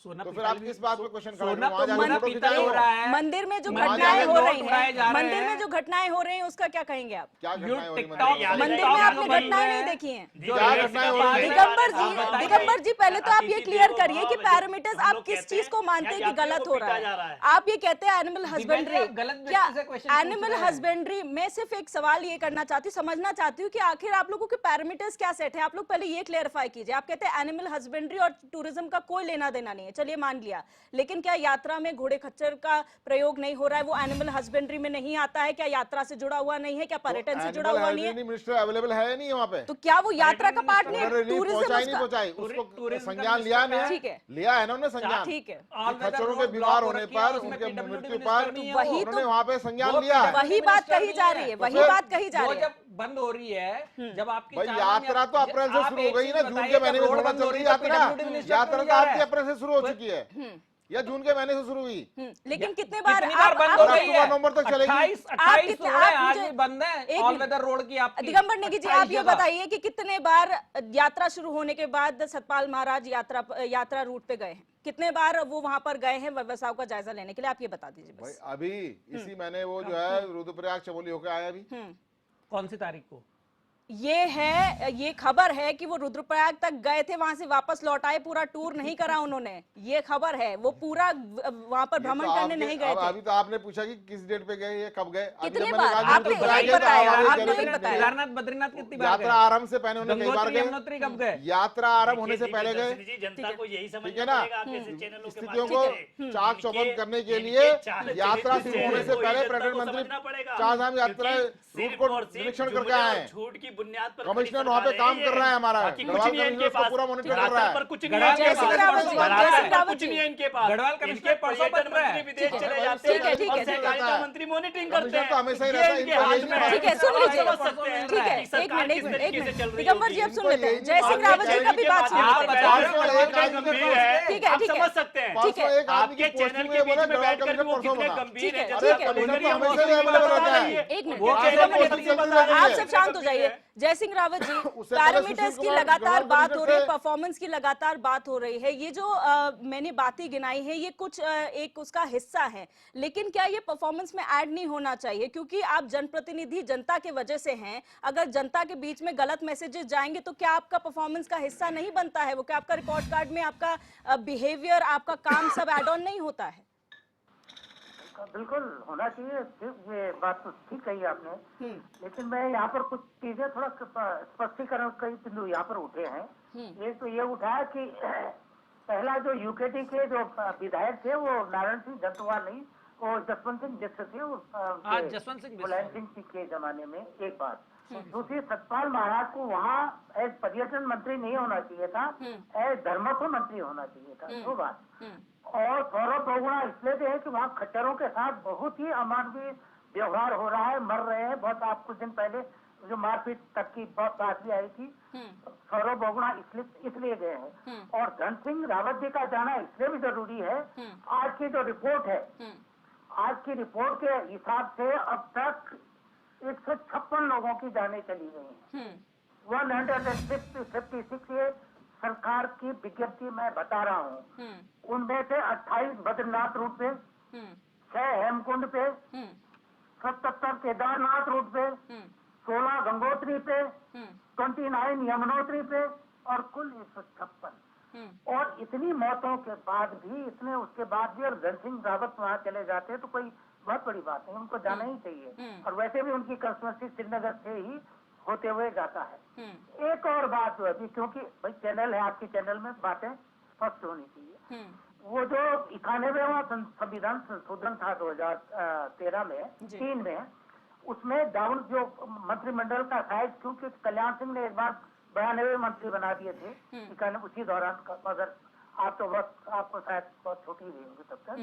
तो फिर आप किस बात पे क्वेश्चन कर रहे हो? वहां जाके फोटो खिंचा
हो रहा है।
मंदिर में जो
वहाँ
घटनाएं
जाके
हो
नोट
रही
उड़ाए जा
हैं,
रहे
मंदिर में
हैं।
जो घटनाएं हो रही हैं, उसका क्या कहेंगे आप?
क्या घटनाएं हो रही हैं
टिकटॉक
मंदिर में?
मंदिर में आपने घटनाएं नहीं देखी हैं?
क्या घटनाएं हो रही हैं?
दिगंबर जी पहले तो आप ये क्लियर करिए कि पैरामीटर्स आप किस चीज को मानते हैं कि गलत हो रहा है? आप ये कहते हैं एनिमल हस्बेंड्री,
आप गलत व्यक्ति
क्या
से question पूछ
एनिमल
रहे हैं।
हस्बेंड्री? मैं सिर्फ एक सवाल ये करना चाहती हूँ, समझना चाहती हूँ कि आखिर आप लोगों के पैरामीटर्स क्या सेट है। आप लोग पहले ये क्लेरिफाई कीजिए। आप कहते हैं एनिमल हस्बेंड्री और टूरिज्म का कोई लेना देना नहीं है, चलिए मान लिया, लेकिन क्या यात्रा में घोड़े खच्चर का प्रयोग नहीं हो रहा है? वो एनिमल हस्बेंड्री में नहीं आता है? क्या यात्रा से जुड़ा हुआ नहीं है? क्या पर्यटन से जुड़ा हुआ नहीं है?
मिनिस्टर अवेलेबल है नहीं वहाँ पे?
तो क्या वो यात्रा का पार्ट नहीं है?
उन्होंने नहीं
टूरिज्म
पहुंचाई, नहीं
उसका-
पहुंचाई, उसको
टूरिज्म का
संज्ञान
मिनिस्टर
लिया
का
नहीं?
है।
ठीक है।
लिया है ना उन्होंने संज्ञान?
ठीक है,
All weather
खच्चरों के
road
बीमार
block हो
होने
रखी है,
पर,
उसमें
उनके
PWD
मृत्यु
मिनिस्टर
पर
नहीं है
वही
वो।
तो-
उन्होंने वहाँ पे संज्ञान
वो
लिया है।
वही बात कही जा रही है, वही
फिर
बात कही जा
वो
रही है।
जब बंद हो रही है, जब आपकी
भाई
चार धाम
यात्रा तो अप्रैल से
आप
शुरू हो
एक
गई
चीज
ना, जून
बताइए,
के
जब
महीने में
रोड
थोड़ा
बंद हो
चल रही
रही है,
यात्रा।
तो PWD मिनिस्टर
यात्रा
क्यों
तो
जा रहा
आपकी
है?
अप्रैल से शुरू हो चुकी है या जून के महीने से शुरू हुई?
लेकिन कितने बार
कितनी बार
आप
बंद हो
आप-
रही है?
अक्टूबर, नवंबर तक चलेगी।
28
कितने-
रोड है,
आप
आज
मुझे-
भी बंद है।
एक
ऑल
मिनट।
वेदर रोड की आपकी
दिगंबर नेगी जी,
28
आप ये
जगह।
बताइए कि कितने बार यात्रा शुरू होने के बाद सतपाल महाराज यात्रा रूट पे गए हैं? कितने बार वो वहां पर गए हैं व्यवसायों का जायजा लेने के लिए? आप ये बता दीजिए
भाई
बस।
अभी इसी महीने वो जो है रुद्रप्रयाग चमोली होकर आया अभी।
कौन सी तारीख को?
ये खबर है कि वो रुद्रप्रयाग तक गए थे, वहां से वापस लौट आए, पूरा टूर नहीं करा उन्होंने, ये खबर है। वो पूरा वहां पर
ये
भ्रमण
तो
करने
आपके-
नहीं गए
अब
थे।
अभी तो आपने पूछा कि किस डेट पे गए, ये कब गए? अभी
कितने
जब मैंने
बार?
कहा
आपने
रुद्रप्रयाग
नहीं
गए, तो
बताया,
आप
आपने
गए
नहीं
थे।
बताया।
केदारनाथ बद्रीनाथ कितनी बार
यात्रा
गए?
आरंभ से पहले उन्होंने कई बार
गंगोत्री
गए।
यमुनोत्री कब गए?
यात्रा आरंभ होने से पहले गए।
जी, जनता को यही
ठीक है
समझना
ना?
पड़ेगा आपके ऐसे चैनलों के
स्थितियों
माध्यम
को
से।
चाक चौबंद
इनके-
करने के
इनके
लिए
चाल
यात्रा
चलन
शुरू होने से
को
पहले
जनता
पर्यटन
को
मंत्री
समझना पड़ेगा।
चार धाम यात्रा
क्योंकि
रूट
सिर्फ
को
और सिर्फ
निरीक्षण करके
जुमले
आए
और
हैं।
झूठ की बुनियाद पर
कमिश्नर वहाँ पे काम कर रहा है हमारा,
बाकी कुछ
गढ़वाल
नहीं है
कमिश्नर
इनके
उसको
पास।
पूरा मॉनिटर कर
धरातल
रहा है।
पर कुछ नहीं
गढ़वाल
है इनके
जय
पास।
सिंह रावत जी,
धरातल
जय सिंह
पर
रावत
कुछ
जी।
नहीं है इनके पास।
गढ़वाल कमिश्नर
इनके
परसों
पर्यटन
बन रहा है।
मंत्री विदेश
ठीक है,
चले जाते
ठीक है,
हैं
ठीक
और
है,
सहकारिता
ठीक है।
मंत्री मॉनिटरिंग करते
कमिश्नर
हैं।
तो हमेशा ही
ये
रहता है,
इनके
इनको
हाथ
यही
में
बात
ठीक है, सुन
आप
लीजिए।
समझ सकते हैं
ठीक है,
कि
एक
सरकार
मिनट,
किस
एक
तरीके से
मिनट।
चल रही
दिगंबर जी,
होगी।
अब सुन लेते हैं।
इनको
जय सिंह
यही
रावत जी का भी बात सुन
आप
लेते हैं।
बता रहे
बता
हो,
रहे
एक
हो,
आदमी
गंभीर
के
है।
ठीक है,
आप
ठीक है।
समझ सकते हैं।
ठीक है।
परसों एक आदमी
आपके
की पोस्ट
चैनल
में
के
बोला
बीच में
गढ़वाल
बैठकर भी वो
कमिश्नर
कितने
परसों
गंभीर
ठीक है,
है।
ठीक है।
कमिश्नर तो
वो
हमेशा
कितनी
अवेलेबल
बार
रहता
बता
है।
रही है।
एक मिनट,
वो
आगे
कैसे
पोस्ट
मंत्री
चलती
बता रही
आप
है।
सब शांत हो जाइए। जय सिंह रावत जी,
उससे पहले
पैरामीटर्स
सुशील
की
कुमार
लगातार
गढ़वाल
बात हो रही है,
कमिश्नर थे।
परफॉर्मेंस की लगातार बात हो रही है। ये जो मैंने बातें गिनाई है, ये कुछ एक उसका हिस्सा है, लेकिन क्या ये परफॉर्मेंस में ऐड नहीं होना चाहिए? क्योंकि आप जनप्रतिनिधि जनता के वजह से हैं। अगर जनता के बीच में गलत मैसेजेस जाएंगे तो क्या आपका परफॉर्मेंस का हिस्सा नहीं बनता है वो? क्या आपका रिपोर्ट कार्ड में आपका बिहेवियर, आपका काम सब ऐड ऑन नहीं होता है?
बिल्कुल होना चाहिए। ये बात तो ठीक कही आपने, लेकिन मैं यहाँ पर कुछ चीजें थोड़ा स्पष्टीकरण कई बिंदु यहाँ पर उठे हैं। एक तो ये उठा है कि पहला जो यूकेटी के जो विधायक थे वो नारायण सिंह जंतवाल नहीं, वो जसवंत सिंह जिस थे, वो
जसवंत सिंह
मुलायम सिंह के जमाने में। एक बात। दूसरी, सतपाल महाराज को वहाँ एज पर्यटन मंत्री नहीं होना चाहिए था, एज धर्मस्व मंत्री होना चाहिए था। दो बात। और सौरभ बहुगुणा इसलिए भी है कि वहाँ खच्चरों के साथ बहुत ही अमानवीय व्यवहार हो रहा है, मर रहे हैं बहुत। आप कुछ दिन पहले जो मारपीट तक की बात भी आई थी। सौरभ बहुगुणा इसलिए गए हैं। और धन सिंह रावत जी का जाना इसलिए भी जरूरी है। आज की जो रिपोर्ट है, आज की रिपोर्ट के हिसाब से अब तक 156 लोगों की जानें चली गई हैं। 156 ये सरकार की विज्ञप्ति मैं बता रहा हूँ। उनमें से 28 बद्रीनाथ रूट पे, 6 हेमकुंड पे, 77 केदारनाथ रूट पे, 16 गंगोत्री पे, 29 यमुनोत्री पे और कुल 156। और इतनी मौतों के बाद भी, उसके बाद भी, और धन सिंह रावत वहाँ चले जाते तो कोई बहुत बड़ी बात है, उनको जाना ही चाहिए। और वैसे भी उनकी कंस्टिट्यूंसी श्रीनगर से ही होते हुए जाता है। एक और बात हुआ अभी, क्योंकि भाई चैनल है, आपके चैनल में बातें स्पष्ट होनी चाहिए। वो जो 91वां संविधान संशोधन था 2013 में 3 में, उसमें डाउन जो मंत्रिमंडल का साइज, क्योंकि कल्याण सिंह ने एक बार 92 मंत्री बना दिए थे उसी दौरान, मगर आप तो वक्त आपको शायद बहुत छोटी हुई होंगी तब तक,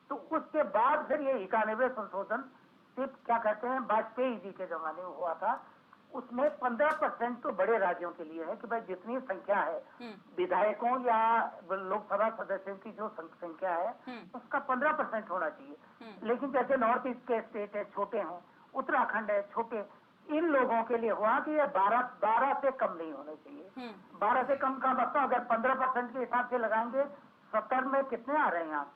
तो उसके बाद फिर ये 91 संशोधन सिर्फ क्या कहते हैं वाजपेयी जी के जमाने में हुआ था। उसमें 15% तो बड़े राज्यों के लिए है कि भाई जितनी संख्या है विधायकों या लोकसभा सदस्यों की जो संख्या है उसका 15% होना चाहिए। लेकिन जैसे नॉर्थ ईस्ट के स्टेट है, छोटे हैं, उत्तराखंड है, छोटे, इन लोगों के लिए हुआ कि ये 12 से कम नहीं होने चाहिए। 12 से कम का मतलब अगर 15% के हिसाब से लगाएंगे, 70 में कितने आ रहे हैं आप?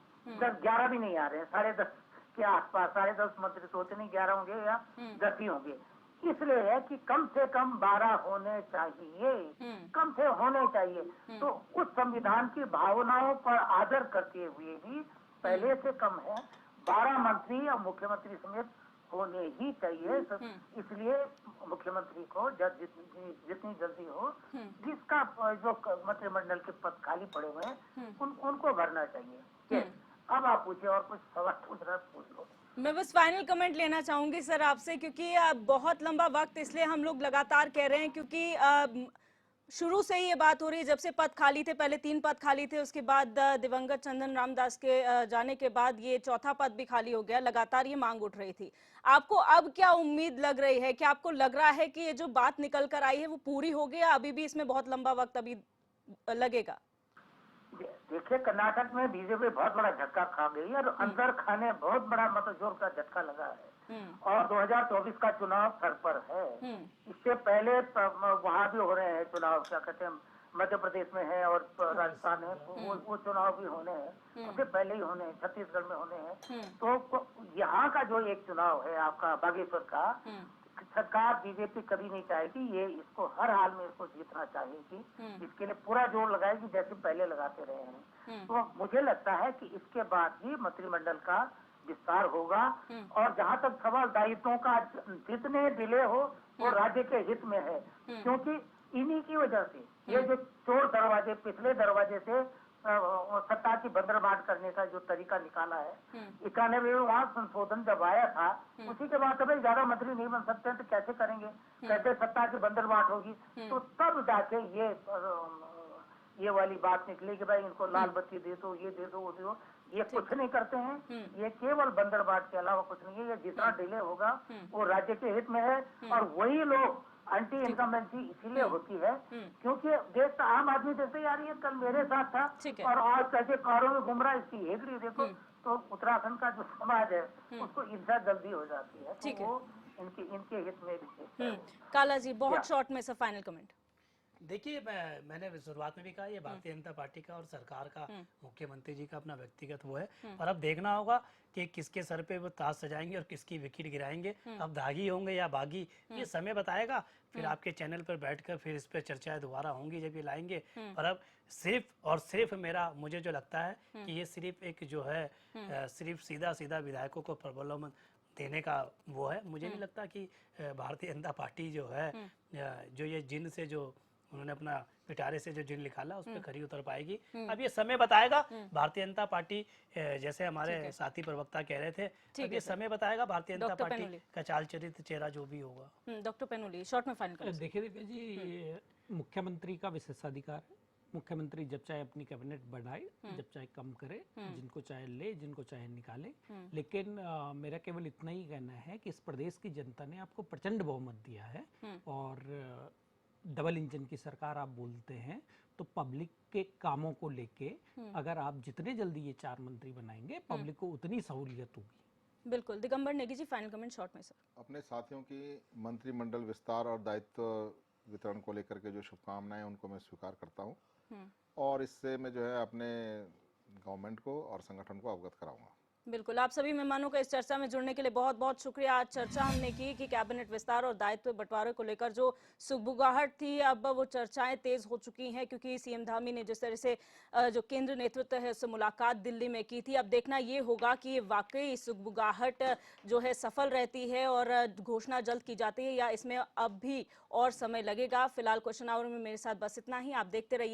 11 भी नहीं आ रहे हैं, 10.5 के आसपास, 10.5 मंत्री तो नहीं, 11 होंगे या 10 ही होंगे। इसलिए है कि कम से कम 12 होने चाहिए, कम से होने चाहिए। तो उस संविधान की भावनाओं पर आदर करते हुए भी पहले से कम है, 12 मंत्री या मुख्यमंत्री समेत होने ही चाहिए। इसलिए मुख्यमंत्री को जितनी जल्दी हो, जिसका जो मंत्रिमंडल के पद खाली पड़े हुए हैं उनको भरना चाहिए। अब आप पूछे, और कुछ सवाल पूछ लो।
मैं बस फाइनल कमेंट लेना चाहूंगी सर आपसे, क्योंकि बहुत लंबा वक्त इसलिए हम लोग लगातार कह रहे हैं, क्योंकि शुरू से ही ये बात हो रही है, जब से पद खाली थे, पहले 3 पद खाली थे, उसके बाद दिवंगत चंदन रामदास के जाने के बाद ये चौथा पद भी खाली हो गया, लगातार ये मांग उठ रही थी। आपको अब क्या उम्मीद लग रही है? क्या आपको लग रहा है कि ये जो बात निकल कर आई है वो पूरी हो गई, या अभी भी इसमें बहुत लंबा वक्त अभी लगेगा?
देखिए, कर्नाटक में बीजेपी बहुत बड़ा झटका खा गई और अंदर खाने बहुत बड़ा मतजोर का झटका लगा है। और 2024 का चुनाव सर पर है। इससे पहले वहाँ भी हो रहे हैं चुनाव, क्या कहते हैं, मध्य प्रदेश में है और राजस्थान है, वो चुनाव भी होने हैं, उससे पहले ही होने हैं, छत्तीसगढ़ में होने हैं। तो यहाँ का जो एक चुनाव है आपका बागेश्वर का, सरकार बीजेपी कभी नहीं चाहेगी, ये इसको हर हाल में इसको जीतना चाहेगी, इसके लिए पूरा जोर लगाएगी जैसे पहले लगाते रहे हैं। तो मुझे लगता है कि इसके बाद ही मंत्रिमंडल का विस्तार होगा। और जहाँ तक सवाल दायित्वों का, जितने डिले हो वो राज्य के हित में है, क्योंकि इन्हीं की वजह से ये जो चोर दरवाजे, पिछले दरवाजे से सत्ता की बंदरबाट करने का जो तरीका निकाला है, 91 वहाँ संशोधन जब आया था, उसी के बाद तभी ज्यादा मंत्री नहीं बन सकते हैं, तो कैसे करेंगे, कैसे सत्ता की बंदरबाट होगी? तो तब जाके ये वाली बात निकली कि भाई इनको लाल बत्ती दे दो, ये दे दो, वो दे दो। ये कुछ नहीं करते हैं, ये केवल बंदरबाट के अलावा कुछ नहीं है। ये जितना डिले होगा वो राज्य के हित में है। और वही लोग एंटी इनकम्बेंसी इसीलिए होती है क्योंकि देश का आम आदमी जैसे यार ये कल मेरे साथ था और आज कैसे कारों में घूम रहा है, इसकी हेगड़ी देखो। तो उत्तराखंड का जो समाज है उसको ईर्ष्या जल्दी हो जाती है, तो वो इनके हित में भी।
काला जी, बहुत शॉर्ट में सब फाइनल कमेंट।
देखिए, मैंने शुरुआत में भी कहा, ये भारतीय जनता पार्टी का और सरकार का, मुख्यमंत्री जी का अपना व्यक्तिगत वो है। और अब देखना होगा कि किसके सर पे वो ताज सजाएंगे और किसकी विकेट गिराएंगे। अब दागी होंगे या बागी, ये समय बताएगा। फिर आपके चैनल पर बैठकर फिर इस पर चर्चाएं दोबारा होंगी जब ये लाएंगे। और अब सिर्फ और सिर्फ मुझे जो लगता है कि ये सिर्फ एक जो है सिर्फ सीधा विधायकों को प्रबंधन देने का वो है। मुझे नहीं लगता कि भारतीय जनता पार्टी जो है, जो ये जिन से जो उन्होंने अपना पिटारे से जो जिन निकाला उस पर खरी उतर पाएगी। अब ये समय बताएगा। भारतीय जनता पार्टी, जैसे हमारे साथी प्रवक्ता कह रहे थे, अब ये समय बताएगा भारतीय जनता पार्टी का चाल चरित्र, चेहरा जो भी होगा।
डॉक्टर पेनुली, शॉर्ट में फाइनल करें।
देखिए दिव्या जी, मुख्यमंत्री का विशेषाधिकार है। मुख्यमंत्री जब चाहे अपनी कैबिनेट बढ़ाए, जब चाहे कम करे, जिनको चाहे ले, जिनको चाहे निकाले। लेकिन मेरा केवल इतना ही कहना है कि इस प्रदेश की जनता ने आपको प्रचंड बहुमत दिया है और डबल इंजन की सरकार आप बोलते हैं, तो पब्लिक के कामों को लेके अगर आप जितने जल्दी ये 4 मंत्री बनाएंगे, पब्लिक को उतनी सहूलियत होगी।
बिल्कुल। Digambar Negi ji, final comment short में सर।
अपने साथियों की मंत्रिमंडल विस्तार और दायित्व वितरण को लेकर के जो शुभकामनाएं उनको मैं स्वीकार करता हूं और इससे मैं जो है अपने गवर्नमेंट को और संगठन को अवगत कराऊंगा।
बिल्कुल, आप सभी मेहमानों का इस चर्चा में जुड़ने के लिए बहुत बहुत शुक्रिया। आज चर्चा हमने की कि कैबिनेट विस्तार और दायित्व बंटवारे को लेकर जो सुगबुगाहट थी, अब वो चर्चाएं तेज हो चुकी हैं, क्योंकि सीएम धामी ने जिस तरह से जो केंद्र नेतृत्व है उससे मुलाकात दिल्ली में की थी। अब देखना ये होगा कि ये वाकई सुगबुगाहट जो है सफल रहती है और घोषणा जल्द की जाती है, या इसमें अब भी और समय लगेगा। फिलहाल क्वेश्चन आवर में मेरे साथ बस इतना ही। आप देखते रहिए